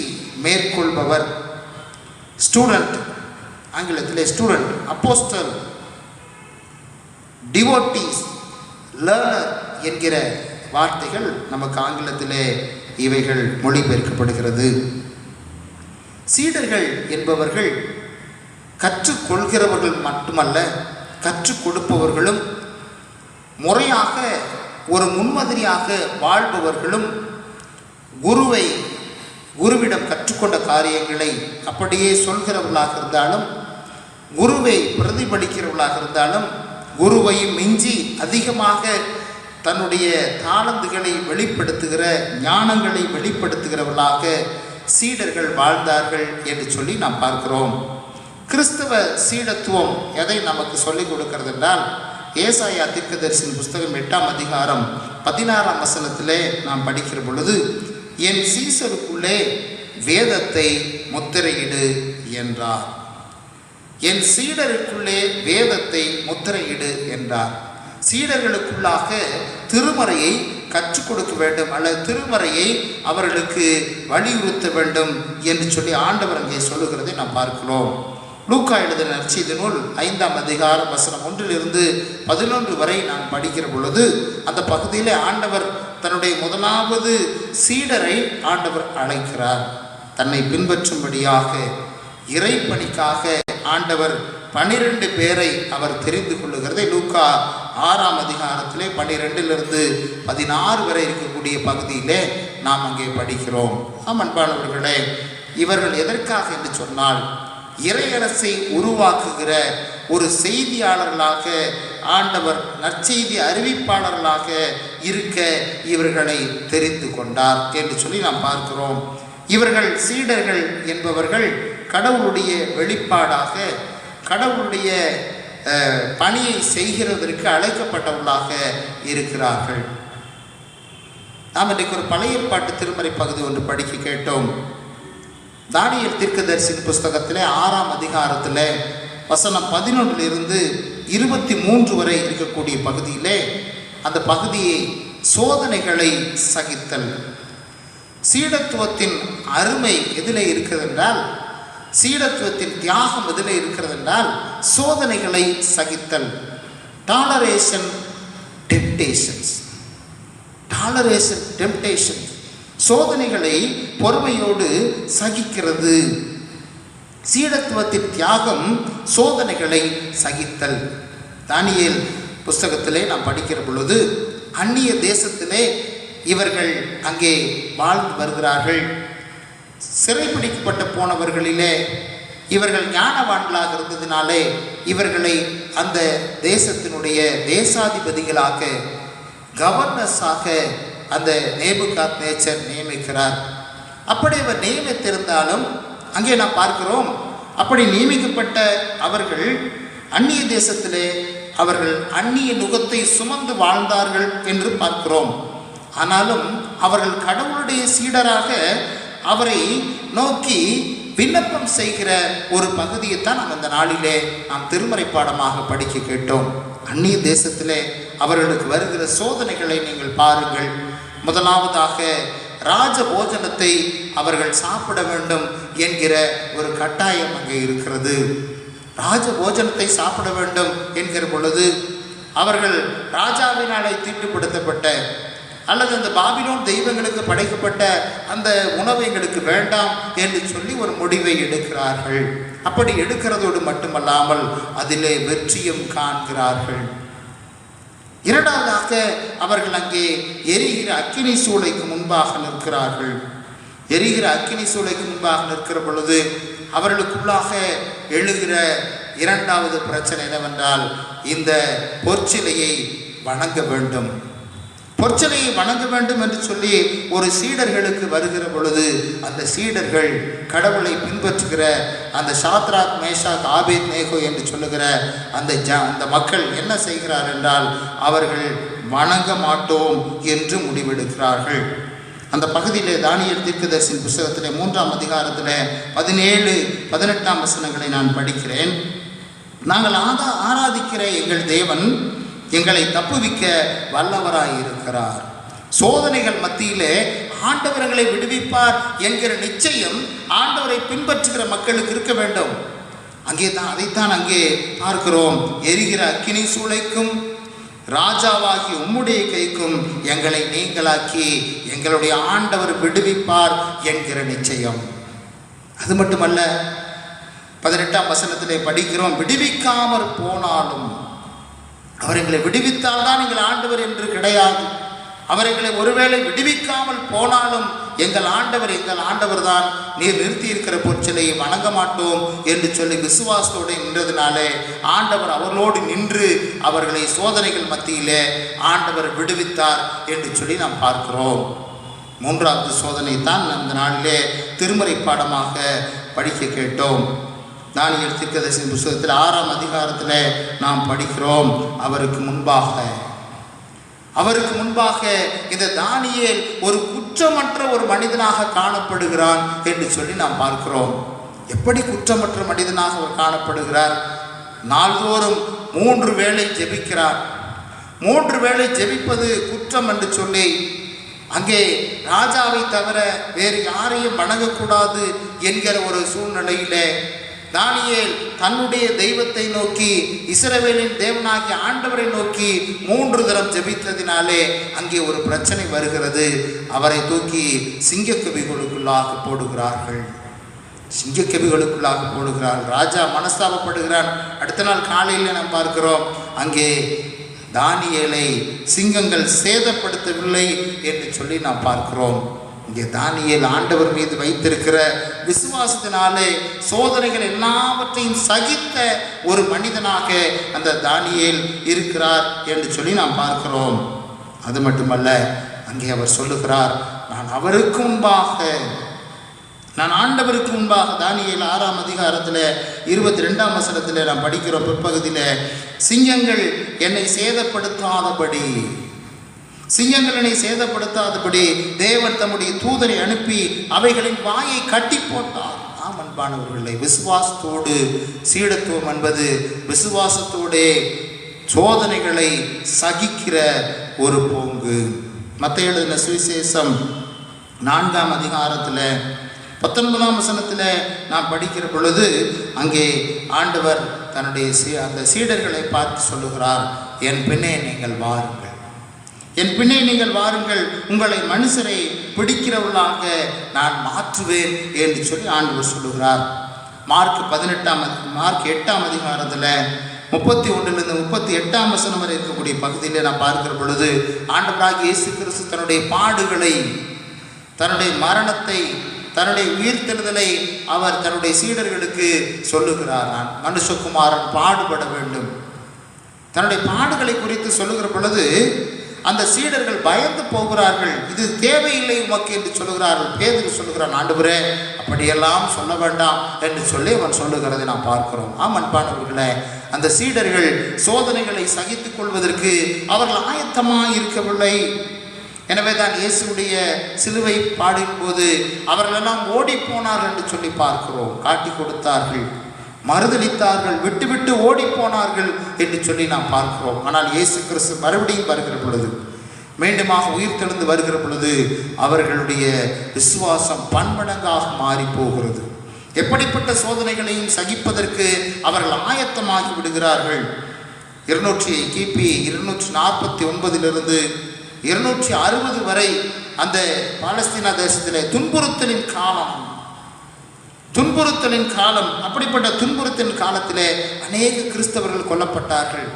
A: மேற்கொள்பவர், ஸ்டூடெண்ட், ஆங்கிலத்திலே ஸ்டூடெண்ட், அப்போஸ்டல், டிவோட்டீஸ், லேர்னர் என்கிற வார்த்தைகள் நமக்கு ஆங்கிலத்திலே இவைகள் மொழிபெயர்க்கப்படுகிறது. சீடர்கள் என்பவர்கள் கற்றுக்கொள்கிறவர்கள் மட்டுமல்ல, கற்றுக் கொடுப்பவர்களும், முறையாக ஒரு முன்மாதிரியாக வாழ்பவர்களும், குருவிடம் கற்றுக்கொண்ட காரியங்களை அப்படியே சொல்கிறவர்களாக இருந்தாலும், குருவை பிரதிபலிக்கிறவர்களாக இருந்தாலும், குருவையும் மிஞ்சி அதிகமாக தன்னுடைய தாளந்துகளை வெளிப்படுத்துகிற, ஞானங்களை வெளிப்படுத்துகிறவர்களாக சீடர்கள் வாழ்ந்தார்கள் என்று சொல்லி நாம் பார்க்கிறோம். கிறிஸ்தவ சீடத்துவம் எதை நமக்கு சொல்லிக் கொடுக்கிறது என்றால், ஏசாயா தீர்க்கதரிசியின் புஸ்தகம் 8ஆம் அதிகாரம் 16ஆம் வசனத்திலே நாம் படிக்கிற பொழுது, என் சீசருக்குள்ளே வேதத்தை முத்திரையிடு என்றார். என் சீடருக்குள்ளே வேதத்தை முத்திரையிடு என்றார். சீடர்களுக்குள்ளாக திருமறையை கற்றுக் கொடுக்க வேண்டும், அல்லது திருமறையை அவர்களுக்கு வலியுறுத்த வேண்டும் என்று சொல்லி ஆண்டவர் அங்கே சொல்லுகிறதை நாம் பார்க்கிறோம். லூக்கா எழுதின நற்செய்தி நூல் 5ஆம் அதிகாரம் வசனம் 1 to 11 வரை நான் படிக்கிற பொழுது, அந்த பகுதியிலே ஆண்டவர் தன்னுடைய முதலாவது சீடரை ஆண்டவர் அழைக்கிறார். தன்னை பின்பற்றும்படியாக இறைப்பணிக்காக ஆண்டவர் 12 பேரை அவர் தெரிந்து கொள்ளுகிறதை லூக்கா 6ஆம் அதிகாரத்திலே 12 to 16 வரை இருக்கக்கூடிய பகுதியிலே நாம் அங்கே படிக்கிறோம். அன்பானவர்களே, இவர்கள் எதற்காக என்று சொன்னால், இறையரசை உருவாக்குகிற ஒரு செய்தியாளர்களாக ஆண்டவர், நற்செய்தி அறிவிப்பாளர்களாக இருக்க இவர்களை தெரிந்து கொண்டார் என்று சொல்லி நாம் பார்க்கிறோம். இவர்கள் சீடர்கள் என்பவர்கள் கடவுளுடைய வெளிப்பாடாக, கடவுளுடைய பணியை செய்கிறதற்கு அழைக்கப்பட்டவர்களாக இருக்கிறார்கள். நாம் இன்றைக்கு ஒரு பழைய ஏற்பாட்டு திருமறை பகுதி ஒன்று படிக்க கேட்டோம். தானியேல் தீர்க்கதரிசியின் புஸ்தகத்திலே 6ஆம் அதிகாரத்தில் வசனம் 11 to 23 வரை இருக்கக்கூடிய பகுதியிலே, அந்த பகுதியை சோதனைகளை சகித்தல். சீடத்துவத்தின் அருமை எதிலே இருக்கிறது என்றால், சீடத்துவத்தின் தியாகம் எதிலே இருக்கிறது என்றால், சோதனைகளை சகித்தல். டாலரேஷன் டெம்டேஷன்ஸ், டாலரேஷன் டெம்டேஷன், சோதனைகளை பொறுமையோடு சகிக்கிறது. சீடத்துவத்தின் தியாகம் சோதனைகளை சகித்தல். தானியேல் புஸ்தகத்திலே நாம் படிக்கிற பொழுது, அந்நிய தேசத்திலே இவர்கள் அங்கே வாழ்ந்து வருகிறார்கள். சிறைப்பிடிக்கப்பட்டு போனவர்களிலே இவர்கள் ஞானவான்களாக இருந்ததினாலே இவர்களை அந்த தேசத்தினுடைய தேசாதிபதிகளாக, கவர்னர்ஸாக அந்த நேபுகாத்நேச்சர் நியமிக்கிறார். அப்படி அவர் நியமித்திருந்தாலும் அங்கே நாம் பார்க்கிறோம், அப்படி நியமிக்கப்பட்ட அவர்கள் அந்நிய தேசத்திலே அவர்கள் அந்நிய நுகத்தை சுமந்து வாழ்ந்தார்கள் என்று பார்க்கிறோம். ஆனாலும் அவர்கள் கடவுளுடைய சீடராக அவரை நோக்கி விண்ணப்பம் செய்கிற ஒரு பகுதியைத்தான் நம்ம இந்த நாளிலே நாம் திருமறை பாடமாக படிக்க கேட்டோம். அந்நிய தேசத்திலே அவர்களுக்கு வருகிற சோதனைகளை நீங்கள் பாருங்கள். முதலாவதாக ராஜ போஜனத்தை அவர்கள் சாப்பிட வேண்டும் என்கிற ஒரு கட்டாயம் அங்கே இருக்கிறது. ராஜ போஜனத்தை சாப்பிட வேண்டும் என்கிற பொழுது அவர்கள் ராஜாவினாலே தீட்டுப்படுத்தப்பட்ட, அல்லது அந்த பாபிலோன் தெய்வங்களுக்கு படைக்கப்பட்ட அந்த உணவு எங்களுக்கு வேண்டாம் என்று சொல்லி ஒரு முடிவை எடுக்கிறார்கள். அப்படி எடுக்கிறதோடு மட்டுமல்லாமல் அதிலே வெற்றியும் காண்கிறார்கள். இரண்டாவதாக அவர்கள் அங்கே எரிகிற அக்கினி சூளைக்கு முன்பாக நிற்கிறார்கள். எரிகிற அக்கினி சூளைக்கு முன்பாக நிற்கிற பொழுது அவர்களுக்குள்ளாக எழுகிற இரண்டாவது பிரச்சனை என்னவென்றால், இந்த பொற்சிலையை வணங்க வேண்டும். பொற்சிலையை வணங்க வேண்டும் என்று சொல்லி ஒரு சீடர்களுக்கு வருகிற பொழுது, அந்த சீடர்கள் கடவுளை பின்பற்றுகிற அந்த சாத்ராக், மேஷாக், ஆபேத்நேகோ என்று சொல்லுகிற அந்த மக்கள் என்ன செய்கிறார் என்றால், அவர்கள் வணங்க மாட்டோம் என்று முடிவெடுக்கிறார்கள். அந்த பகுதியிலே தானியேல் தீர்க்கதரிசியின் புஸ்தகத்திலே 3ஆம் அதிகாரத்தில் 17, 18 வசனங்களை நான் படிக்கிறேன். நாங்கள் ஆராதிக்கிற எங்கள் தேவன் எங்களை தப்புவிக்க வல்லவராய் இருக்கிறார். சோதனைகள் மத்தியிலே ஆண்டவர் எங்களை விடுவிப்பார் என்கிற நிச்சயம் ஆண்டவரை பின்பற்றுகிற மக்களுக்கு இருக்க வேண்டும். அதைத்தான் அங்கே பார்க்கிறோம். எரிகிற அக்கினி சூளைக்கும் ராஜாவாகி உம்முடைய கைக்கும் எங்களை நீங்களாக்கி எங்களுடைய ஆண்டவர் விடுவிப்பார் என்கிற நிச்சயம். அது மட்டுமல்ல, 18ஆம் வசனத்திலே படிக்கிறோம், விடுவிக்காமற் போனாலும் அவர் எங்களை விடுவித்தால் தான் எங்கள் ஆண்டவர் என்று கிடையாது. அவர் எங்களை ஒருவேளை விடுவிக்காமல் போனாலும் எங்கள் ஆண்டவர் தான், நீர் நிறுத்தி இருக்கிற பொற்சிலையை வணங்க மாட்டோம் என்று சொல்லி விசுவாசத்தோடு நின்றதுனாலே ஆண்டவர் அவர்களோடு நின்று அவர்களை சோதனைகள் மத்தியிலே ஆண்டவர் விடுவித்தார் என்று சொல்லி நாம் பார்க்கிறோம். 3வது சோதனை தான் அந்த நாளிலே திருமறை பாடமாக படிக்க கேட்டோம். தானியேல் தீர்க்கதரிசியின் புத்தகத்தில் 6ஆம் அதிகாரத்தில் நாம் படிக்கிறோம், அவருக்கு முன்பாக இந்த தானியேல் ஒரு குற்றமற்ற ஒரு மனிதனாக காணப்படுகிறான் என்று சொல்லி நாம் பார்க்கிறோம். எப்படி குற்றமற்ற மனிதனாக அவர் காணப்படுகிறார்? நாள்தோறும் 3 வேளை ஜெபிக்கிறார். 3 வேளை ஜெபிப்பது குற்றம் என்று சொல்லி அங்கே ராஜாவை தவிர வேறு யாரையும் வணங்கக்கூடாது என்கிற ஒரு சூழ்நிலையிலே தானியேல் தன்னுடைய தெய்வத்தை நோக்கி, இஸ்ரவேலின் தேவனாகிய ஆண்டவரை நோக்கி 3 தரம் ஜெபித்ததினாலே அங்கே ஒரு பிரச்சனை வருகிறது. அவரை தூக்கி சிங்கக்கவிகளுக்குள்ளாக போடுகிறார்கள். ராஜா மனஸ்தாபப்படுகிறான். அடுத்த நாள் காலையில் நாம் பார்க்கிறோம், அங்கே தானியேலை சிங்கங்கள் சேதப்படுத்தவில்லை என்று சொல்லி நாம் பார்க்கிறோம். இங்கே தானியேல் ஆண்டவர் மீது வைத்திருக்கிற விசுவாசத்தினாலே சோதனைகள் எல்லாவற்றையும் சகித்த ஒரு மனிதனாக அந்த தானியேல் இருக்கிறார் என்று சொல்லி நாம் பார்க்கிறோம். அது மட்டுமல்ல, அங்கே அவர் சொல்லுகிறார், நான் ஆண்டவருக்கு முன்பாக தானியேல் 6ஆம் அதிகாரத்தில் 22ஆம் வசனத்தில் நாம் படிக்கிறோம். பிற்பகுதியில் சிங்கங்கள் என்னை சேதப்படுத்தாதபடி தேவன் தம்முடைய தூதரை அனுப்பி அவைகளின் வாயை கட்டி போட்டார். அன்பானவர்களை, விசுவாசத்தோடு சீடத்துவம் என்பது விசுவாசத்தோடே சோதனைகளை சகிக்கிற ஒரு போங்கு. மத்தேயு எழுதின சுவிசேஷம் 4ஆம் அதிகாரத்தில் 19ஆம் வசனத்தில் நாம் படிக்கிற பொழுது அங்கே ஆண்டவர் தன்னுடைய அந்த சீடர்களை பார்த்து சொல்லுகிறார், என் பின்னே நீங்கள் வாருங்கள், உங்களை மனுஷரை பிடிக்கிறவர்களாக நான் மாற்றுவேன் என்று சொல்லி ஆண்டவர் சொல்லுகிறார். மார்க் 8ஆம் அதிகாரத்தில் 31லிருந்து 38ஆம் வசனம் வரை இருக்கக்கூடிய பகுதியில் நான் பார்க்கிற பொழுது ஆண்டவராகிய இயேசு கிறிஸ்து தன்னுடைய பாடுகளை, தன்னுடைய மரணத்தை, தன்னுடைய உயிர்த்தெழுதலை அவர் தன்னுடைய சீடர்களுக்கு சொல்லுகிறார். நான் மனுஷகுமாரன் பாடுபட வேண்டும். தன்னுடைய பாடுகளை குறித்து சொல்லுகிற பொழுது அந்த சீடர்கள் பயந்து போகிறார்கள். இது தேவையில்லை உமக்கு என்று சொல்லுகிறார்கள். பேதுரு சொல்லுகிறான், ஆண்டவரே அப்படியெல்லாம் சொல்ல வேண்டாம் என்று சொல்லி அவன் சொல்லுகிறதை நாம் பார்க்கிறோம். அன்பானவர்களே, அந்த சீடர்கள் சோதனைகளை சகித்துக் கொள்வதற்கு அவர்கள் ஆயத்தமாக இருக்கவில்லை. எனவே தான் இயேசுடைய சிலுவை பாடின் போது அவர்களெல்லாம் ஓடி போனார்கள் என்று சொல்லி பார்க்கிறோம். காட்டி கொடுத்தார்கள், மறுதளித்தார்கள், விட்டு ஓடி போனார்கள் என்று சொல்லி நாம் பார்க்கிறோம். ஆனால் இயேசு கிறிஸ்து மறுபடியும் வருகிற பொழுது, மீண்டுமாக உயிர்த்தெழுந்து வருகிற பொழுது அவர்களுடைய விசுவாசம் பன்மடங்காக மாறி போகிறது. எப்படிப்பட்ட சோதனைகளையும் சகிப்பதற்கு அவர்கள் ஆயத்தமாகி விடுகிறார்கள். கிபி 249லிருந்து 260 வரை அந்த பாலஸ்தீனா தேசத்திலே துன்புறுத்தலின் காலம். அப்படிப்பட்ட துன்புறுத்தலின் காலத்திலே அநேக கிறிஸ்தவர்கள் கொல்லப்பட்டார்கள்.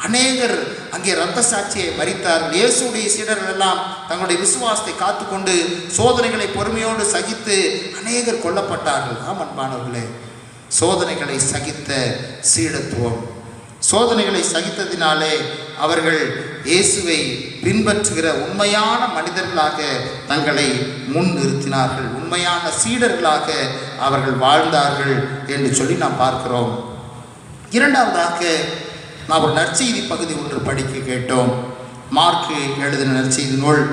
A: அநேகர் அங்கே இரத்த சாட்சியை மரித்தார்கள். இயேசுடைய சீடர்கள் எல்லாம் தங்களுடைய விசுவாசத்தை காத்துக்கொண்டு சோதனைகளை பொறுமையோடு சகித்து அநேகர் கொல்லப்பட்டார்கள். அன்பானவர்களே, சோதனைகளை சகித்த சீடத்துவம், சோதனைகளை சகித்ததினாலே அவர்கள் இயேசுவை பின்பற்றுகிற உண்மையான மனிதர்களாக தங்களை முன் நிறுத்தினார்கள். உண்மையான சீடர்களாக அவர்கள் வாழ்ந்தார்கள் என்று சொல்லி நாம் பார்க்கிறோம். இரண்டாவதாக நாம் ஒரு நற்செய்தி பகுதி ஒன்று படிக்க கேட்டோம். மார்க்கு எழுதின நற்செய்தி நூல்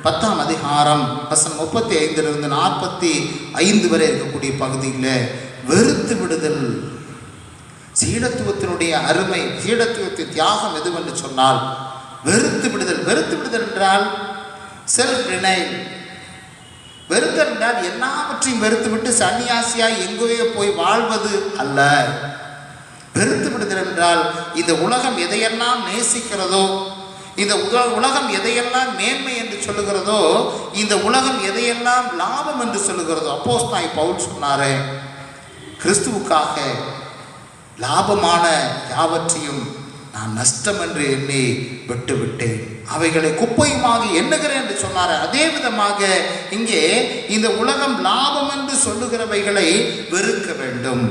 A: 10ஆம் அதிகாரம் வசனம் 35லிருந்து 45 வரை இருக்கக்கூடிய பகுதியில் வெறுத்து விடுதல், சீடத்துவத்தினுடைய அருமை, சீடத்துவத்தின் தியாகம் எதுவென்று சொன்னால் வெறுத்து விடுதல். வெறுத்து விடுதல் என்றால் செல்ஃப் டினைல். வெறுத்தல் என்றால் எல்லாவற்றையும் வெறுத்து விட்டு சன்னியாசியாய் எங்கேயோ போய் வாழ்வது அல்ல. வெறுத்து விடுதல் என்றால் இந்த உலகம் எதையெல்லாம் நேசிக்கிறதோ, இந்த உலகம் எதையெல்லாம் மேன்மை என்று சொல்லுகிறதோ, இந்த உலகம் எதையெல்லாம் லாபம் என்று சொல்லுகிறதோ. அப்போஸ்தலனாகிய பவுல் சொன்னாரே, கிறிஸ்துவுக்காக லாபமான யாவற்றையும் நான் நஷ்டம் என்று எண்ணி விட்டுவிட்டேன், அவைகளை குப்பையுமாக எண்ணுகிறேன் என்று சொன்னார். அதே விதமாக இங்கே இந்த உலகம் லாபம் என்று சொல்லுகிறவைகளை வெறுக்க வேண்டும்.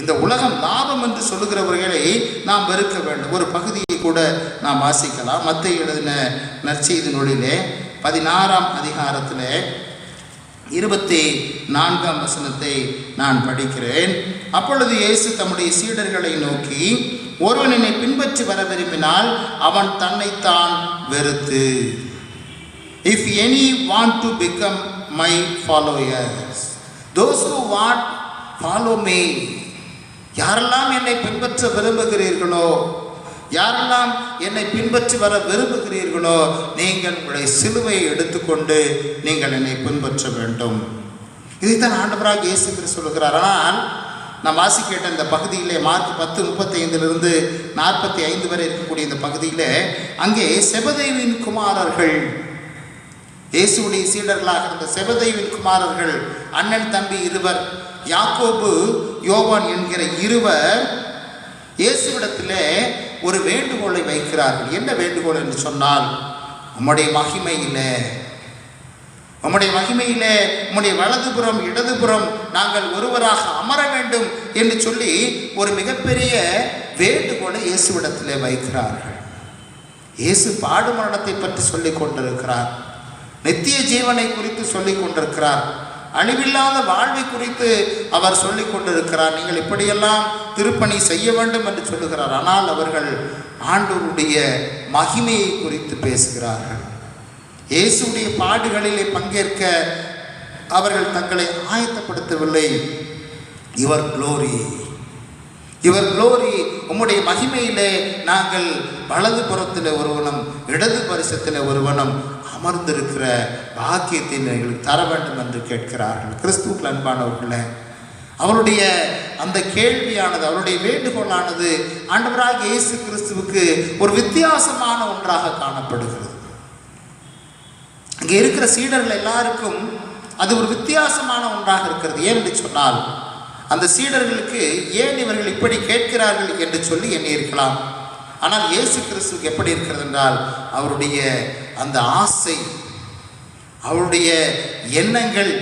A: இந்த உலகம் லாபம் என்று சொல்லுகிறவர்களை நாம் வெறுக்க வேண்டும். ஒரு பகுதியை கூட நாம் வாசிக்கலாம். மத்தேயு எழுதின நற்செய்தி நூலிலே 16ஆம் அதிகாரத்தில் 24ஆம் வசனத்தை நான் படிக்கிறேன். அப்பொழுது இயேசு தம்முடைய சீடர்களை நோக்கி, ஒருவன் என்னை பின்பற்றி வர விரும்பினால் அவன் தன்னைத்தான் வெறுத்து. If any want to become my followers, those who want follow me. யாரெல்லாம் என்னை பின்பற்ற விரும்புகிறீர்களோ, யாரெல்லாம் என்னை பின்பற்றி வர விரும்புகிறீர்களோ, நீங்கள் உங்களுடைய சிலுவையை எடுத்துக்கொண்டு நீங்கள் என்னை பின்பற்ற வேண்டும். இதைத்தான் ஆண்டவராக இயேசு கிறிஸ்து சொல்கிறார். ஆனால் நான் வாசி கேட்ட இந்த பகுதியிலே மார்க் 10:35 45 வரை இருக்கக்கூடிய இந்த பகுதியில் அங்கே செபதேவின் குமாரர்கள், இயேசுடைய சீடர்களாக இருந்த செபதேவின் குமாரர்கள், அண்ணன் தம்பி இருவர், யாக்கோபு யோவான் என்கிற இருவர் இயேசுவிடத்திலே ஒரு வேண்டுகோளை வைக்கிறார்கள். என்ன வேண்டுகோள் என்று சொன்னால், உம்முடைய மகிமையிலே உம்முடைய வலதுபுறம் இடதுபுறம் நாங்கள் ஒருவராக அமர வேண்டும் என்று சொல்லி ஒரு மிகப்பெரிய வேண்டுகோளை இயேசுவிடத்திலே வைக்கிறார்கள். இயேசு பாடு மரணத்தை பற்றி சொல்லிக் கொண்டிருக்கிறார், நித்திய ஜீவனை குறித்து சொல்லிக் கொண்டிருக்கிறார், அழிவில்லாத வாழ்வை குறித்து அவர் சொல்லிக் கொண்டிருக்கிறார். நீங்கள் இப்படியெல்லாம் திருப்பணி செய்ய வேண்டும் என்று சொல்லுகிறார். ஆனால் அவர்கள் ஆண்டவருடைய மகிமையை குறித்து பேசுகிறார்கள். இயேசுடைய பாடுகளிலே பங்கேற்க அவர்கள் தங்களை ஆயத்தப்படுத்தவில்லை. யுவர் க்ளோரி, உம்முடைய மகிமையிலே நாங்கள் வலது புறத்தில் ஒருவனும் இடது பரிசத்தில் ஒருவனும் அமர்ந்திருக்கிற பாக்கியத்தை எங்களுக்கு தர வேண்டும் என்று கேட்கிறார்கள். கிறிஸ்துவுக்கு அன்பானவர்களே, அவருடைய அந்த கேள்வியானது, அவருடைய வேண்டுகோளானது ஆண்டவராக இயேசு கிறிஸ்துவுக்கு ஒரு வித்தியாசமான ஒன்றாக காணப்படுகிறது. அங்கே இருக்கிற சீடர்கள் எல்லாருக்கும் அது ஒரு வித்தியாசமான ஒன்றாக இருக்கிறது. ஏன் என்று சொன்னால், அந்த சீடர்களுக்கு ஏன் இவர்கள் இப்படி கேட்கிறார்கள் என்று சொல்லி எண்ணியிருக்கலாம். ஆனால் இயேசு கிறிஸ்துவுக்கு எப்படி இருக்கிறது என்றால், அவருடைய அந்த ஆசை, அவருடைய எண்ணங்கள்,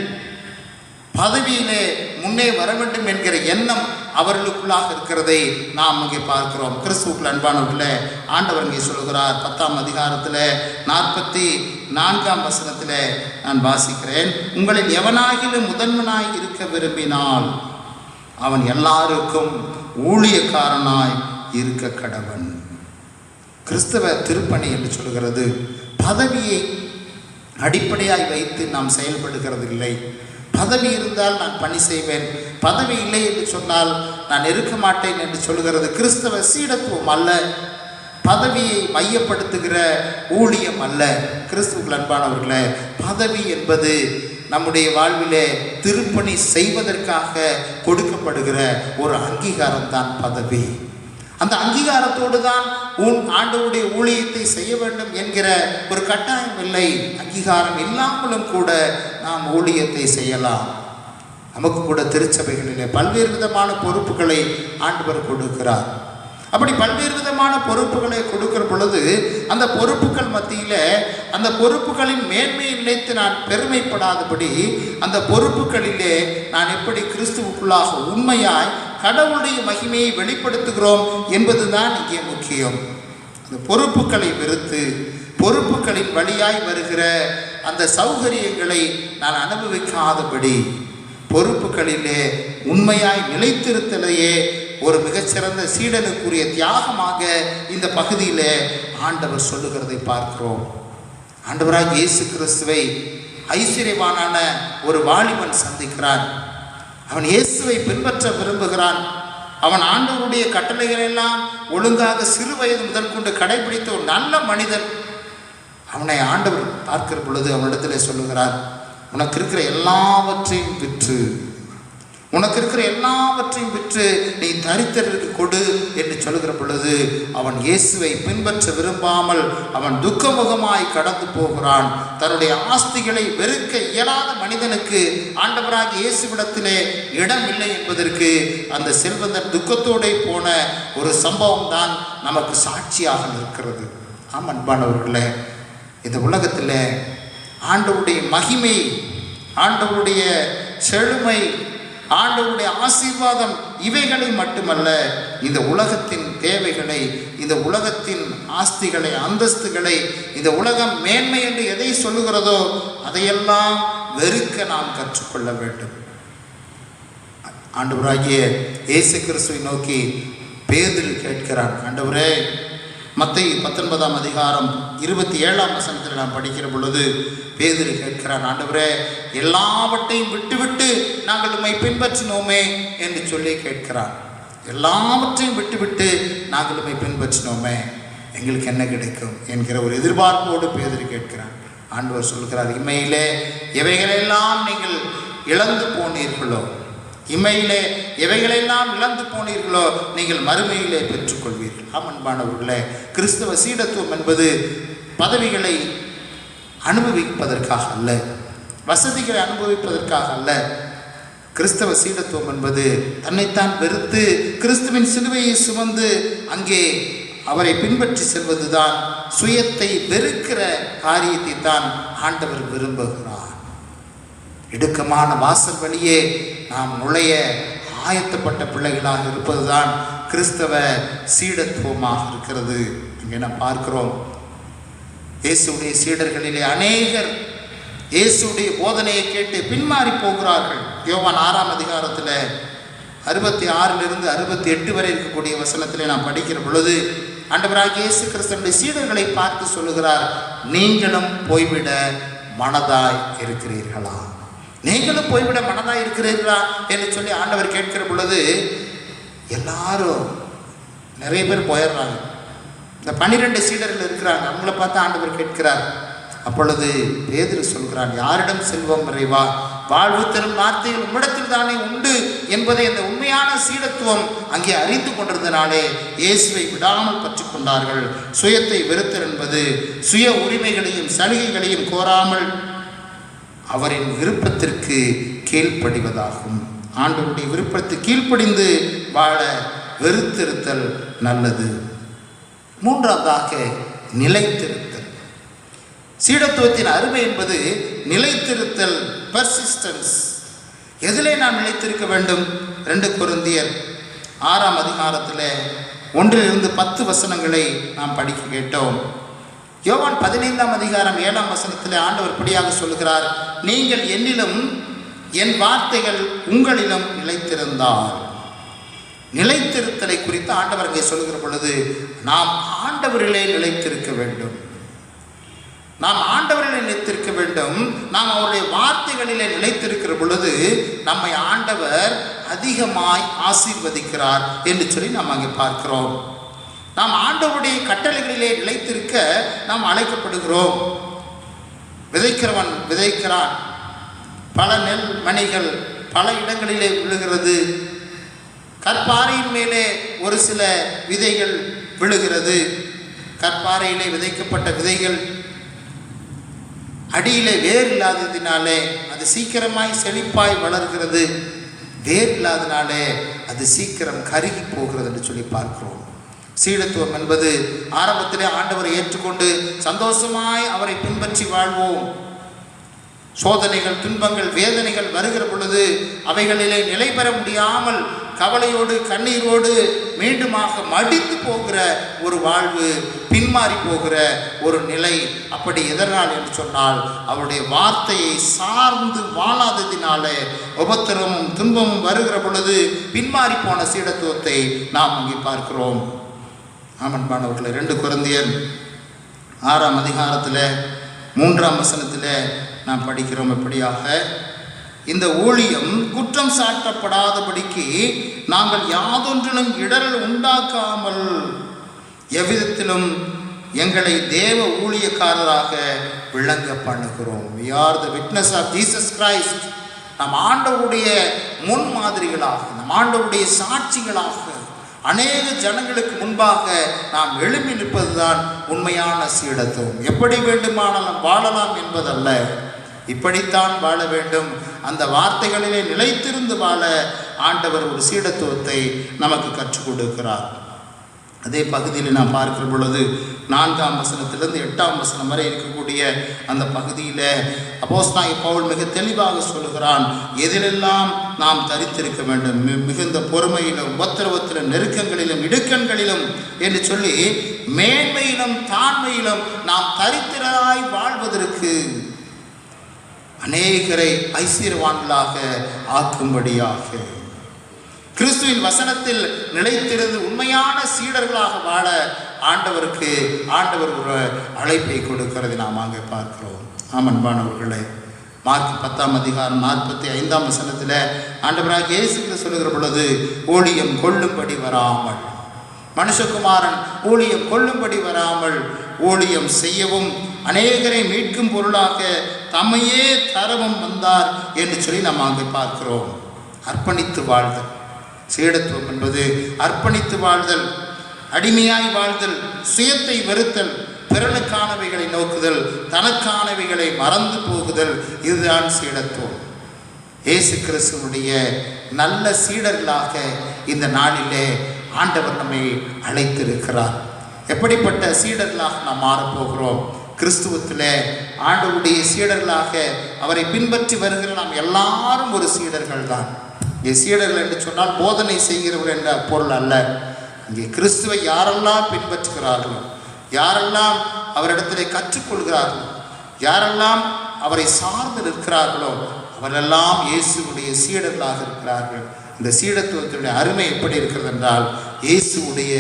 A: பதவியிலே முன்னே வர வேண்டும் என்கிற எண்ணம் அவர்களுக்குள்ளாக இருக்கிறதை நாம் இங்கே பார்க்கிறோம். கிறிஸ்துவுக்குள் அன்பானவர்களே, ஆண்டவர் இங்கே சொல்கிறார் 10ஆம் அதிகாரத்தில் 44ஆம் வசனத்தில் நான் வாசிக்கிறேன். உங்களில் எவனாகிலும் முதன்மனாய் இருக்க விரும்பினால் அவன் எல்லாருக்கும் ஊழியக்காரனாய் இருக்க கடவன். கிறிஸ்தவ திருப்பணி என்று சொல்கிறது பதவியை அடிப்படையாய் வைத்து நாம் செயல்படுகிறது இல்லை. பதவி இருந்தால் நான் பணி செய்வேன், பதவி இல்லை என்று சொன்னால் நான் இருக்க மாட்டேன் என்று சொல்கிறது கிறிஸ்தவ சீடத்துவம் அல்ல, பதவியை மையப்படுத்துகிற ஊழியம் அல்ல. கிறிஸ்துவுக்குள் அன்பானவர்களே, பதவி என்பது நம்முடைய வாழ்விலே திருப்பணி செய்வதற்காக கொடுக்கப்படுகிற ஒரு அங்கீகாரம் தான் பதவி. அந்த அங்கீகாரத்தோடு தான் ஆண்டவருடைய ஊழியத்தை செய்ய வேண்டும் என்கிற ஒரு கட்டாயம் இல்லை. அங்கீகாரம் இல்லாமலும் கூட நாம் ஊழியத்தை செய்யலாம். நமக்கு கூட திருச்சபைகளிலே பல்வேறு விதமான பொறுப்புகளை ஆண்டவர் கொடுக்கிறார். அப்படி பல்வேறு விதமான பொறுப்புகளை கொடுக்கிற பொழுது அந்த பொறுப்புகள் மத்தியில் அந்த பொறுப்புகளின் மேன்மையை நினைத்து நான் பெருமைப்படாதபடி அந்த பொறுப்புகளிலே நான் எப்படி கிறிஸ்துவுக்குள்ளாக உண்மையாய் கடவுளுடைய மகிமையை வெளிப்படுத்துகிறோம் என்பதுதான் இங்கே முக்கியம். அந்த பொறுப்புகளை வெறுத்து பொறுப்புகளின் வழியாய் வருகிற அந்த சௌகரியங்களை நான் அனுபவிக்காதபடி பொறுப்புகளிலே உண்மையாய் நிலைத்திருத்தலையே ஒரு மிகச்சிறந்த சீடனுக்குரிய தியாகமாக இந்த பகுதியில் ஆண்டவர் சொல்லுகிறதை பார்க்கிறோம். ஆண்டவராக இயேசு கிறிஸ்துவை ஐஸ்வர்யவானான ஒரு வாலிபன் சந்திக்கிறான். அவன் இயேசுவை பின்பற்ற விரும்புகிறான். அவன் ஆண்டவருடைய கட்டளைகள் எல்லாம் ஒழுங்காக சிறு வயது முதல் கொண்டு கடைபிடித்த ஒரு நல்ல மனிதன். அவனை ஆண்டவர் பார்க்கிற பொழுது அவனிடத்தில் சொல்லுகிறார், உனக்கு இருக்கிற எல்லாவற்றையும் விற்று நீ தரித்திரருக்கு கொடு என்று சொல்லுகிற பொழுது அவன் இயேசுவை பின்பற்ற விரும்பாமல் அவன் துக்கமுகமாய் கடந்து போகிறான். தன்னுடைய ஆஸ்திகளை வெறுக்க இயலாத மனிதனுக்கு ஆண்டவராகிய இயேசுவிடத்திலே இடம் இல்லை என்பதற்கு அந்த செல்வந்தன் துக்கத்தோடு போன ஒரு சம்பவம் தான் நமக்கு சாட்சியாக இருக்கிறது. ஆம் அன்பானவர்களே, இந்த உலகத்தில் ஆண்டவருடைய மகிமை, ஆண்டவருடைய செழுமை, ஆண்டவருடைய ஆசீர்வாதம் இவைகளை மட்டுமல்ல, இந்த உலகத்தின் தேவைகளை, இந்த உலகத்தின் ஆஸ்திகளை, அந்தஸ்துகளை, இந்த உலகம் மேன்மை என்று எதை சொல்லுகிறதோ அதையெல்லாம் வெறுக்க நாம் கற்றுக்கொள்ள வேண்டும். ஆண்டவராகிய இயேசு கிறிஸ்துவை நோக்கி பேதுரு கேட்கிறான், ஆண்டவரே, மத்தேயு 19ஆம் அதிகாரம் 27ஆம் வசனத்தில் நாம் படிக்கிற பொழுது பேதுரு கேட்கிறான், ஆண்டவரே, எல்லாவற்றையும் விட்டுவிட்டு நாங்கள் உம்மை பின்பற்றினோமே என்று சொல்லி கேட்கிறான். எல்லாவற்றையும் விட்டுவிட்டு நாங்கள் உம்மை பின்பற்றினோமே, எங்களுக்கு என்ன கிடைக்கும் என்கிற ஒரு எதிர்பார்ப்போடு பேதுரு கேட்கிறான். ஆண்டவர் சொல்கிறார், இம்மையிலே எவைகளெல்லாம் நீங்கள் இழந்து போனீர்களோ, இம்மையிலே எவைகளெல்லாம் இழந்து போனீர்களோ நீங்கள் மறுமையிலே பெற்றுக்கொள்வீர்கள். அன்பானவர்களே, கிறிஸ்தவ சீடத்துவம் என்பது பதவிகளை அனுபவிப்பதற்காக அல்ல, வசதிகளை அனுபவிப்பதற்காக அல்ல. கிறிஸ்தவ சீடத்துவம் என்பது தன்னைத்தான் வெறுத்து கிறிஸ்துவின் சிலுவையை சுமந்து அங்கே அவரை பின்பற்றி செல்வதுதான். சுயத்தை வெறுக்கிற காரியத்தை தான் ஆண்டவர் விரும்புகிறார். இடுக்கமான வாசல் வழியே நாம் நுழைய ஆயத்தப்பட்ட பிள்ளைகளாக இருப்பதுதான் கிறிஸ்தவ சீடத்துவமாக இருக்கிறது. இங்கே நாம் பார்க்கிறோம், இயேசுடைய சீடர்களிலே அநேகர் இயேசுடைய போதனையை கேட்டு பின்மாறி போகிறார்கள். யோவான் 6ஆம் அதிகாரத்தில் 66லிருந்து 68 வரை இருக்கக்கூடிய வசனத்திலே நாம் படிக்கிற பொழுது ஆண்டவராகிய இயேசு கிறிஸ்துவின் சீடர்களை பார்த்து சொல்லுகிறார், நீங்களும் போய்விட மனதாய் இருக்கிறீர்களா? நீங்களும் போய்விட மனதாய் இருக்கிறீர்களா என்று சொல்லி ஆண்டவர் கேட்கிற பொழுது எல்லாரும் நிறைய பேர் போயிடுறாங்க. இந்த 12 சீடர்கள் இருக்கிறாங்க, அவங்கள பார்த்து ஆண்டவர் கேட்கிறார். அப்பொழுது பேதுரு சொல்கிறான், யாரிடம் செல்வம் நிறைவா? வாழ்வு தரும் வார்த்தைகள் உம்மிடத்தில் தானே உண்டு என்பதை அந்த உண்மையான சீடத்துவம் அங்கே அறிந்து கொண்டிருந்தனாலே இயேசுவை விடாமல் பற்றி கொண்டார்கள். சுயத்தை வெறுத்தல் என்பது சுய உரிமைகளையும் சலுகைகளையும் கோராமல் அவரின் விருப்பத்திற்கு கீழ்ப்படிவதாகும். ஆண்டவருடைய விருப்பத்துக்கு கீழ்ப்படிந்து வாழ வெறுத்திருத்தல் நல்லது. மூன்றாவதாக நிலைத்திருத்தல். சீடத்துவத்தின் அருமை என்பது நிலைத்திருத்தல், பெர்சிஸ்டன்ஸ். எதிலே நாம் நிலைத்திருக்க வேண்டும்? 2 கொரிந்தியர் 6ஆம் அதிகாரத்தில் 1லிருந்து 10 வசனங்களை நாம் படிக்க கேட்டோம். யோவான் 15ஆம் அதிகாரம் 7ஆம் வசனத்தில் ஆண்டவர் இப்படியாக சொல்கிறார், நீங்கள் என்னிலும் என் வார்த்தைகள் உங்களிலும் நிலைத்திருந்தால். நிலைத்திருத்தலை குறித்து ஆண்டவர் இங்கே சொல்லுகிற பொழுது நாம் ஆண்டவரிலே நிலைத்திருக்க வேண்டும். நாம் ஆண்டவரிலே நிலைத்திருக்க வேண்டும். நாம் அவருடைய வார்த்தைகளிலே நிலைத்திருக்கிற பொழுது நம்மை ஆண்டவர் அதிகமாய் ஆசீர்வதிக்கிறார் என்று சொல்லி நாம் அங்கே பார்க்கிறோம். நாம் ஆண்டவருடைய கட்டளைகளிலே நிலைத்திருக்க நாம் அழைக்கப்படுகிறோம். விதைக்கிறவன் விதைக்கிறான், பல நெல் மணிகள் பல இடங்களிலே விழுகிறது. கற்பாறையின் மேலே ஒரு சில விதைகள் விழுகிறது. கற்பாறையிலே விதைக்கப்பட்ட விதைகள் அடியிலே வேர் இல்லாததினாலே அது சீக்கிரமாய் செழிப்பாய் வளர்கிறது. வேர் இல்லாதனாலே அது சீக்கிரம் கருகி போகிறது என்று சொல்லி பார்க்கிறோம். சீடத்துவம் என்பது ஆரம்பத்திலே ஆண்டவரை ஏற்றுக்கொண்டு சந்தோஷமாய் அவரை பின்பற்றி வாழ்வோம். சோதனைகள், துன்பங்கள், வேதனைகள் வருகிற பொழுது அவைகளிலே நிலை பெற முடியாமல் கவலையோடு கண்ணீரோடு மீண்டுமாக மடித்து போகிற ஒரு வாழ்வு, பின்மாறி போகிற ஒரு நிலை. அப்படி எதனால் என்று சொன்னால் அவருடைய வார்த்தையை சார்ந்து வாழாததினாலே உபத்திரமும் துன்பமும் வருகிற பொழுது பின்மாறி போன சீடத்துவத்தை நாம் அங்கே பார்க்கிறோம். ஆமன்பானவர்களை 2 கொரிந்தியர் 6ஆம் அதிகாரத்தில் 3ஆம் வசனத்தில் நாம் படிக்கிறோம். எப்படியாக இந்த ஊழியம் குற்றம் சாட்டப்படாதபடிக்கு நாங்கள் யாதொன்றிலும் இடரல் உண்டாக்காமல் எவ்விதத்திலும் எங்களை தேவ ஊழியக்காரராக விளங்க பண்ணுகிறோம். We are the witness of Jesus Christ. நம் ஆண்டவருடைய முன்மாதிரிகளாக, நம் ஆண்டவருடைய சாட்சிகளாக அநேக ஜனங்களுக்கு முன்பாக நாம் எழுப்பி நிற்பதுதான் உண்மையான சீடத்துவம். எப்படி வேண்டுமானாலும் வாழலாம் என்பதல்ல, இப்படித்தான் வாழ வேண்டும். அந்த வார்த்தைகளிலே நிலைத்திருந்து வாழ ஆண்டவர் ஒரு சீடத்துவத்தை நமக்கு கற்றுக் கொடுக்கிறார். அதே பகுதியில் நாம் பார்க்கிற பொழுது 4ஆம் வசனத்திலிருந்து 8ஆம் வசனம் வரை இருக்கக்கூடிய அந்த பகுதியில் அப்போஸ்தலனாகிய பவுல் மிக தெளிவாக சொல்லுகிறான், எதிலெல்லாம் நாம் தரித்திருக்க வேண்டும், மிகுந்த பொறுமையிலும் உபத்திரவத்திலும் நெருக்கங்களிலும் இடுக்கண்களிலும் என்று சொல்லி மேன்மையிலும் தாழ்மையிலும் நாம் தரித்திரராய் வாழ்வதற்கு அநேகரை ஐஸ்வர்யவான்களாக ஆக்கும்படியாக கிறிஸ்துவின் வசனத்தில் நிலைத்திருந்து உண்மையான சீடர்களாக வாழ ஆண்டவர் ஒரு அழைப்பை கொடுக்கிறதை நாம் அங்கே பார்க்கிறோம். அன்பானவர்களே, மார்க் 10ஆம் அதிகாரம் 45ஆம் வசனத்தில் ஆண்டவராக இயேசு கிறிஸ்து சொல்லுகிற பொழுது, ஊழியம் கொள்ளும்படி வராமல், மனுஷகுமாரன் ஊழியம் கொள்ளும்படி வராமல் ஊழியம் செய்யவும் அநேகரை மீட்கும் பொருளாக தம்மையே தரவும் வந்தார் என்று சொல்லி நாம் அங்கே பார்க்கிறோம். அர்ப்பணித்து வாழ்தல் சீடத்துவம் என்பது அர்ப்பணித்து வாழ்தல், அடிமையாய் வாழ்தல், சுயத்தை வெறுத்தல், பிறனுக்கானவைகளை நோக்குதல், தனக்கானவைகளை மறந்து போகுதல், இதுதான் சீடத்துவம். இயேசு கிறிஸ்துவுடைய நல்ல சீடர்களாக இந்த நாளிலே ஆண்டவர் நம்மை அழைத்திருக்கிறார். எப்படிப்பட்ட சீடர்களாக நாம் மாறப்போகிறோம்? கிறிஸ்துவத்தில் ஆண்டவருடைய சீடர்களாக அவரை பின்பற்றி வருகிற நாம் எல்லாரும் ஒரு சீடர்கள் தான். இங்கே சீடர்கள் என்று சொன்னால் போதனை செய்கிறவர்கள் என்ற பொருள் அல்ல. இங்கே கிறிஸ்துவை யாரெல்லாம் பின்பற்றுகிறார்களோ, யாரெல்லாம் அவரிடத்திலே கற்றுக்கொள்கிறார்களோ, யாரெல்லாம் அவரை சார்ந்து நிற்கிறார்களோ அவரெல்லாம் இயேசுவுடைய சீடர்களாக இருக்கிறார்கள். இந்த சீடத்துவத்தினுடைய அருமை எப்படி இருக்கிறது என்றால், இயேசுவுடைய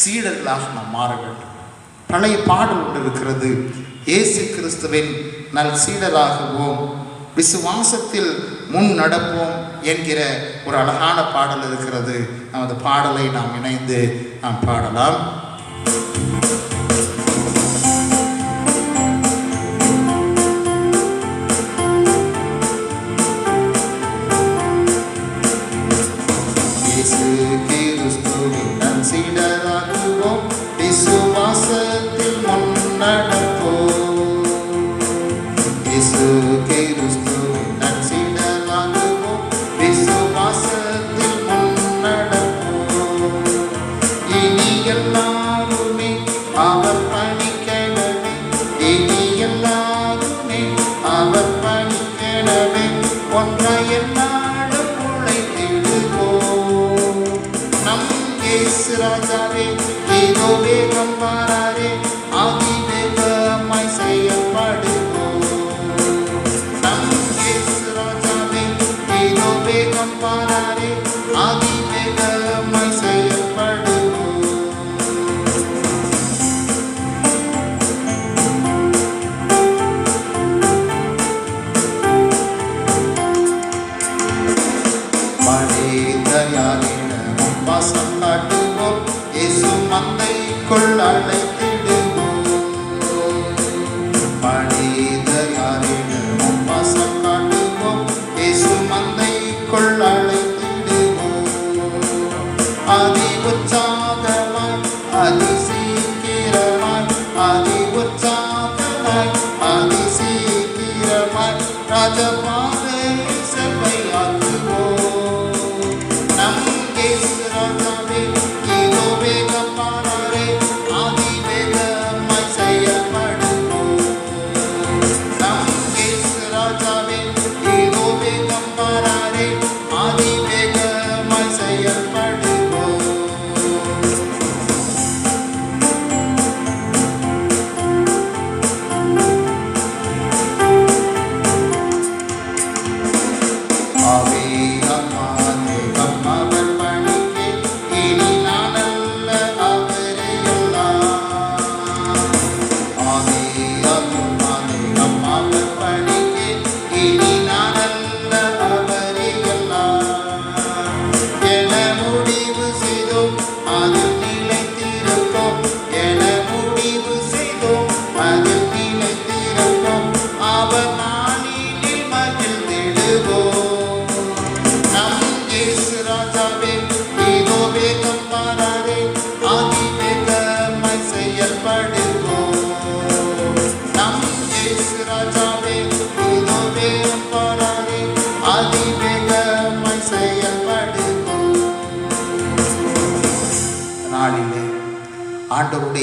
A: சீடர்களாக நாம் மாற வேண்டும். பழைய பாடல் ஒன்று இருக்கிறது, இயேசு கிறிஸ்துவின் நல் சீடராகுவோம், விசுவாசத்தில் முன் நடப்போம் என்கிற ஒரு அழகான பாடல் இருக்கிறது. அந்த பாடலை நாம் இணைந்து நாம் பாடலாம். இயேசு கிறிஸ்துவின் நல் சீடராகுவோம், விசுவாசத்தில் முன் நடப்போம். இயேசு கிறிஸ்துவின் நல் சீடராகுவோம், விசுவாசத்தில் முன் நடப்போம். இனி எல்லாருமே அவர் பணிக்கவே, இனி எல்லாருமே அவர் பணிக்கவே, ஒன்றாய் என்னாலும் உழைத்திடுவோம். நம் இயேசு ராஜாவே இதோ வேகம் பாராரே, அதிவேகமாய் செய்யப்படுவோம். நம் இயேசு ராஜாவே இதோ வேகம் பாராரே, அதிவேகமாய் செய்யப்படுவோம். மனிதரிடம் வாசம் காட்டுவோம், இயேசு மந்தைக்குள் அழைத்திடுவோம். மனிதரிடம் வாசம் காட்டுவோம், இயேசு மந்தைக்குள் அழைத்திடுவோம்.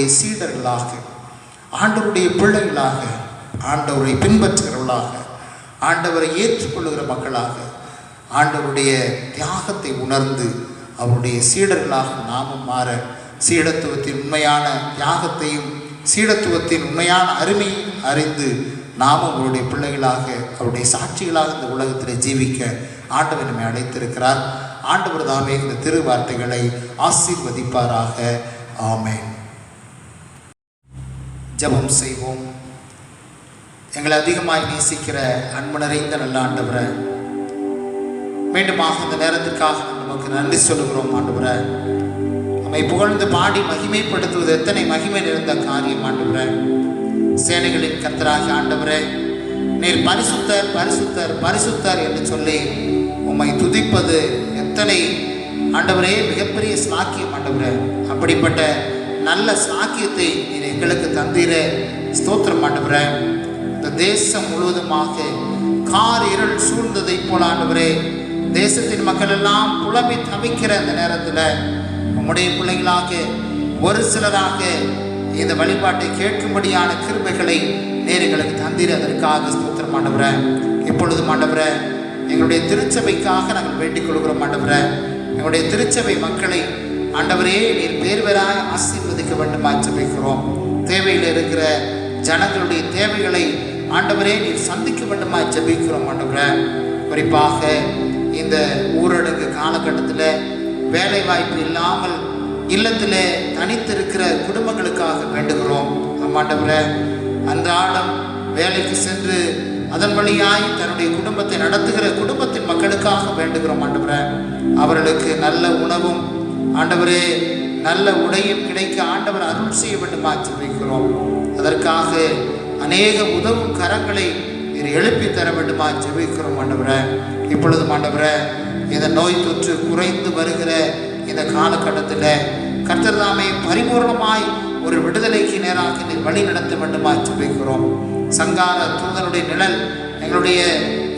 A: ஆண்டவருடைய சீடர்களாக, ஆண்டவருடைய பிள்ளைகளாக, ஆண்டவரை பின்பற்றுகிறவர்களாக, ஆண்டவரை ஏற்றுக்கொள்ளுகிற மக்களாக, ஆண்டவருடைய தியாகத்தை உணர்ந்து அவருடைய சீடர்களாக நாமும் மாற, சீடத்துவத்தின் உண்மையான தியாகத்தையும் சீடத்துவத்தின் உண்மையான அருமையை அறிந்து நாமும் அவருடைய பிள்ளைகளாக, அவருடைய சாட்சிகளாக இந்த உலகத்தில் ஜீவிக்க ஆண்டவர் நம்மை அழைத்திருக்கிறார். ஆண்டவர் தாமே இந்த திருவார்த்தைகளை ஆசீர்வதிப்பாராக. ஆமென். ஜெபம் செய்வோம். எங்களை அதிகமாய் நேசிக்கிற அன்பு நிறைந்த நல்ல ஆண்டவரை, மீண்டுமாக இந்த நேரத்திற்காக நமக்கு நன்றி சொல்லுகிறோம். ஆண்டவரை, நம்மை புகழ்ந்து பாடி மகிமைப்படுத்துவது எத்தனை மகிமை நிறைந்த காரியம். ஆண்டவரை, சேனைகளின் கர்த்தராகிய ஆண்டவரே, நீர் பரிசுத்தர் பரிசுத்தர் பரிசுத்தர் என்று சொல்லி உம்மை துதிப்பது எத்தனை ஆண்டவரே மிகப்பெரிய சாக்கியம். ஆண்டவரே, அப்படிப்பட்ட நல்ல சாக்கியத்தை நீர் எங்களுக்கு தந்தீர ஸ்தோத்திரம். ஆண்டவரே, இந்த தேசம் முழுவதுமாக கார் இருள் சூழ்ந்ததை போல ஆண்டவரே, தேசத்தின் மக்கள் எல்லாம் புலம்பி தவிக்கிற அந்த நேரத்தில் உம்முடைய பிள்ளைகளாக ஒரு சிலராக இந்த வழிபாட்டை கேட்கும்படியான கிருபைகளை நீர் எங்களுக்கு தந்தீர். அதற்காக ஸ்தோத்திரம் ஆண்டவரே. இப்பொழுதும் ஆண்டவரே, எங்களுடைய திருச்சபைக்காக நாங்கள் வேண்டிக் கொள்கிறோம். ஆண்டவரே, எங்களுடைய திருச்சபை மக்களை ஆண்டவரே நீர் பேர்வராய் ஆசீர்வதிக்க வேண்டுமா ஜெபிக்கிறோம். தேவையில் இருக்கிற ஜனங்களுடைய தேவைகளை ஆண்டவரே நீர் சந்திக்க வேண்டுமா ஜெபிக்கிறோம். ஆண்டவரே, குறிப்பாக இந்த ஊரடங்கு காலகட்டத்தில் வேலை வாய்ப்பு இல்லாமல் இல்லத்திலே தனித்திருக்கிற குடும்பங்களுக்காக வேண்டுகிறோம். ஆண்டவரே, அன்றாடம் வேலைக்கு சென்று அதன் வழியாய் தன்னுடைய குடும்பத்தை நடத்துகிற குடும்பத்தின் மக்களுக்காக வேண்டுகிறோம். ஆண்டவரே, அவர்களுக்கு நல்ல உணவும் ஆண்டவரே நல்ல உடையும் கிடைக்க ஆண்டவர் அருள் செய்ய வேண்டுமா ஜெபிக்கிறோம். அதற்காக அநேக உதவும் கரங்களை நீர் எழுப்பி தர வேண்டுமா ஜெபிக்கிறோம். ஆண்டவரே, இப்பொழுதும் ஆண்டவரே, இந்த நோய் தொற்று குறைந்து வருகிற இந்த காலகட்டத்தில் கர்த்தர் தாமே பரிபூர்ணமாய் ஒரு விடுதலைக்கு நேராக நீர் வழி நடத்த வேண்டுமா ஜெபிக்கிறோம். சங்கார தூதனுடைய நிழல் எங்களுடைய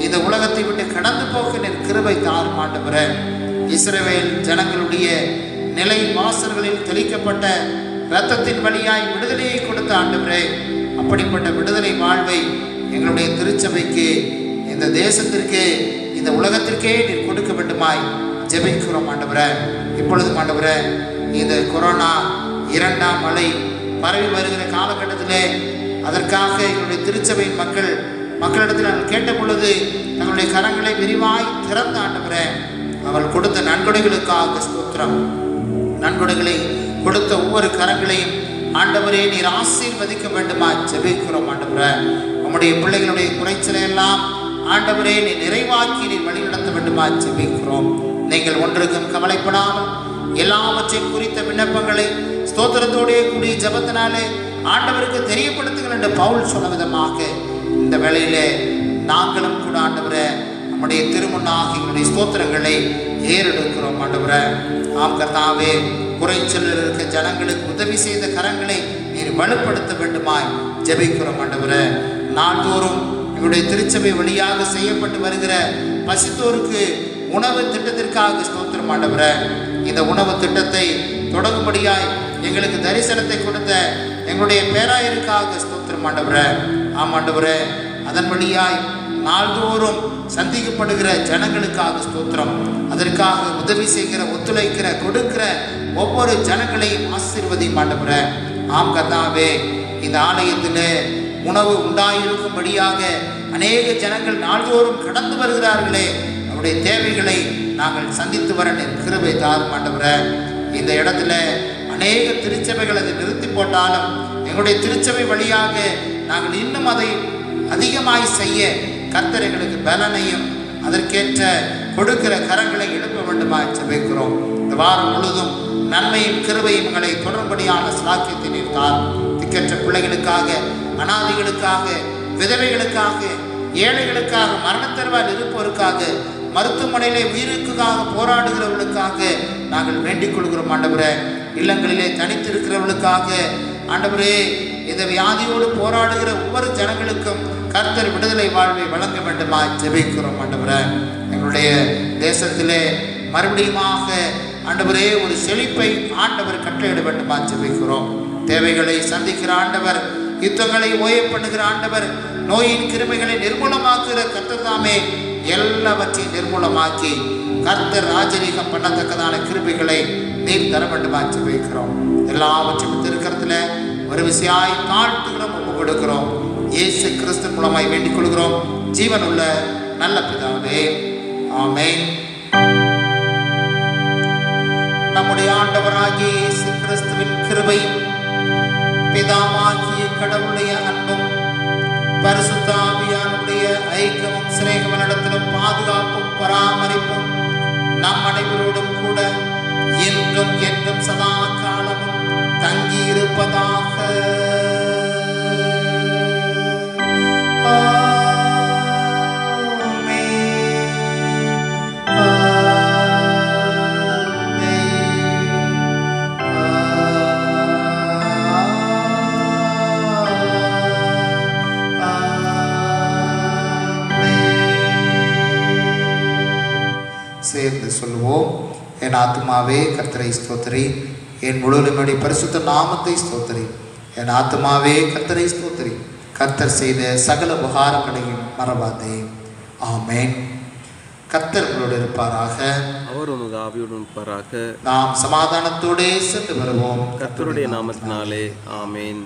A: இந்த உலகத்தை விட்டு கடந்து போக நீர் கிருபை தாரும். ஆண்டவரே, இஸ்ரவேல் ஜனங்களுடைய நிலை வாசல்களில் தெளிக்கப்பட்ட இரத்தத்தின் வழியாய் விடுதலையை கொடுத்த ஆண்டவரே, அப்படிப்பட்ட விடுதலை வாழ்வை எங்களுடைய திருச்சபைக்கு, இந்த தேசத்திற்கு, இந்த உலகத்திற்கே நீர் கொடுக்க வேண்டுமாய் ஜெபிக்கிறோம். ஆண்டவரே, இப்பொழுதும் ஆண்டவரே, இந்த கொரோனா இரண்டாம் அலை பரவி வருகிற காலகட்டத்திலே அதற்காக எங்களுடைய திருச்சபையின் மக்களிடத்தில் நாங்கள் கேட்ட பொழுது தங்களுடைய கரங்களை விரிவாய் திறந்த ஆண்டவரே, அவள் கொடுத்த நன்கொடைகளுக்காக ஸ்தோத்திரம். நன்கொடைகளை கொடுத்த ஒவ்வொரு கரங்களையும் ஆண்டவரே நீர் ஆசீர்வதிக்க வேண்டுமா ஜெபிக்கிறோம். ஆண்டவரே, உம்முடைய பிள்ளைகளுடைய குறைச்சலை எல்லாம் ஆண்டவரே நீ நிறைவாக்கி நீர் வழிநடத்த வேண்டுமா ஜெபிக்கிறோம். நீங்கள் ஒன்றுக்கும் கவலைப்படாமல் எல்லாவற்றையும் குறித்த விண்ணப்பங்களை ஸ்தோத்திரத்தோடைய கூடிய ஜெபத்தினாலே ஆண்டவருக்கு தெரியப்படுத்துங்கள் என்று பவுல் சொன்ன விதமாக இந்த வேளையிலே நாங்களும் கூட ஆண்டவரே நம்முடைய திருமுன்னாக எங்களுடைய ஸ்தோத்திரங்களை ஏறெடுக்கிறோம். ஆண்டவரே, ஆம் கர்த்தாவே, குறைச்சலில் இருக்க ஜனங்களுக்கு உதவி செய்த கரங்களை நீர் வலுப்படுத்த வேண்டுமாய் ஜெபிக்கிறோம். ஆண்டவரே, நாள்தோறும் எங்களுடைய திருச்சபை வழியாக செய்யப்பட்டு வருகிற பசித்தோருக்கு உணவு திட்டத்திற்காக ஸ்தோத்திரம். ஆண்டவரே, இந்த உணவு திட்டத்தை தொடங்கும்படியாய் எங்களுக்கு தரிசனத்தை கொடுத்த எங்களுடைய பேராயருக்காக ஸ்தோத்திரம். ஆண்டவரே, ஆம் ஆண்டவரே, அதன் வழியாய் நாள்தோறும் சந்திக்கப்படுகிற ஜனங்களுக்காக ஸ்தோத்திரம். அதற்காக உதவி செய்கிற, ஒத்துழைக்கிற, கொடுக்கிற ஒவ்வொரு ஜனங்களையும் ஆசீர்வதியும். ஆண்டவரே, ஆம் கர்த்தாவே, இந்த ஆலயத்தில் உணவு உண்டாயிருக்கும்படியாக அநேக ஜனங்கள் நாள்தோறும் கடந்து வருகிறார்களே, அவருடைய தேவைகளை நாங்கள் சந்தித்து வர கிருபை தாரும். ஆண்டவரே, இந்த இடத்துல அநேக திருச்சபைகள் அதை நிறுத்தி போட்டாலும் எங்களுடைய திருச்சபை வழியாக நாங்கள் இன்னும் அதை அதிகமாய் செய்ய கர்த்தர் எங்களுக்கு பலனையும் அதற்கேற்ற கொடுக்கிற கரங்களை எழுப்ப வேண்டுமாய் ஜெபிக்கிறோம். இந்த வாரம் முழுதும் நன்மையும் கிருபையும் எங்களை தொடர்படியான சாக்கியத்தை நீர் தாரும். திக்கற்ற பிள்ளைகளுக்காக, அனாதைகளுக்காக, விதவைகளுக்காக, ஏழைகளுக்காக, மரணத்தருவால் இருப்போருக்காக, மருத்துவமனையிலே உயிருக்காக போராடுகிறவர்களுக்காக நாங்கள் வேண்டிக் கொள்கிறோம். ஆண்டவரே, இல்லங்களிலே தனித்திருக்கிறவர்களுக்காக ஆண்டவரே, இந்த வியாதியோடு போராடுகிற ஒவ்வொரு ஜனங்களுக்கும் கர்த்தர் விடுதலை வாழ்வை வழங்க வேண்டுமா ஜெபிக்கிறோம். ஆண்டவரே, எங்களுடைய தேசத்திலே மறுபடியுமாக ஆண்டவரே ஒரு செழிப்பை ஆண்டவர் கட்டளையிட வேண்டுமா ஜெபிக்கிறோம். தேவைகளை சந்திக்கிற ஆண்டவர், யுத்தங்களை ஓய பண்ணுகிற ஆண்டவர், நோயின் கிருமிகளை நிர்மூலமாக்குகிற கர்த்தர் தாமே எல்லாவற்றையும் நிர்மூலமாக்கி கர்த்தர் ராஜரீகம் பண்ணத்தக்கதான கிருபைகளை நீர் தர வேண்டுமாச்சு வைக்கிறோம். எல்லாவற்றையும் திருக்கரத்துல ஒரு விசையாய் தாழ்த்துகிறோம், ஒப்பு கொடுக்கிறோம். இயேசு கிறிஸ்து மூலமாய் வேண்டிக் கொள்கிறோம் ஜீவன் உள்ள நல்ல பிதாவே, ஆமென். நம்முடைய ஆண்டவராகிய இயேசு கிறிஸ்துவின் கிருபையும் பிதாவாகிய கடவுளுடைய அன்பும் பரிசுத்த ஆவியானுடைய ஐக்கியமும் சிநேகமும் நடத்திலும் பாதுகாப்பும் பராமரிப்பும் நம் அனைவரோடும் கூட என்றும் என்றும் சதா காலமும் தங்கியிருப்பதாக. சேர்ந்து சொல்லுவோம். என் ஆத்துமாவே கர்த்தரை ஸ்தோத்திரி, என் முழுவதும் பரிசுத்த நாமத்தை ஸ்தோத்திரி. என் ஆத்துமாவே கர்த்தரை ஸ்தோத்திரி, கர்த்தர் செய்த சகல உபகாரங்களையும் மறவாதே. ஆமென். கர்த்தர் உங்களோடு இருப்பாராக,
E: அவர் உமது ஆவியோடு இருப்பாராக.
A: நாம் சமாதானத்தோடே சென்று வருவோம்
E: கர்த்தருடைய நாமத்தினாலே. ஆமென்.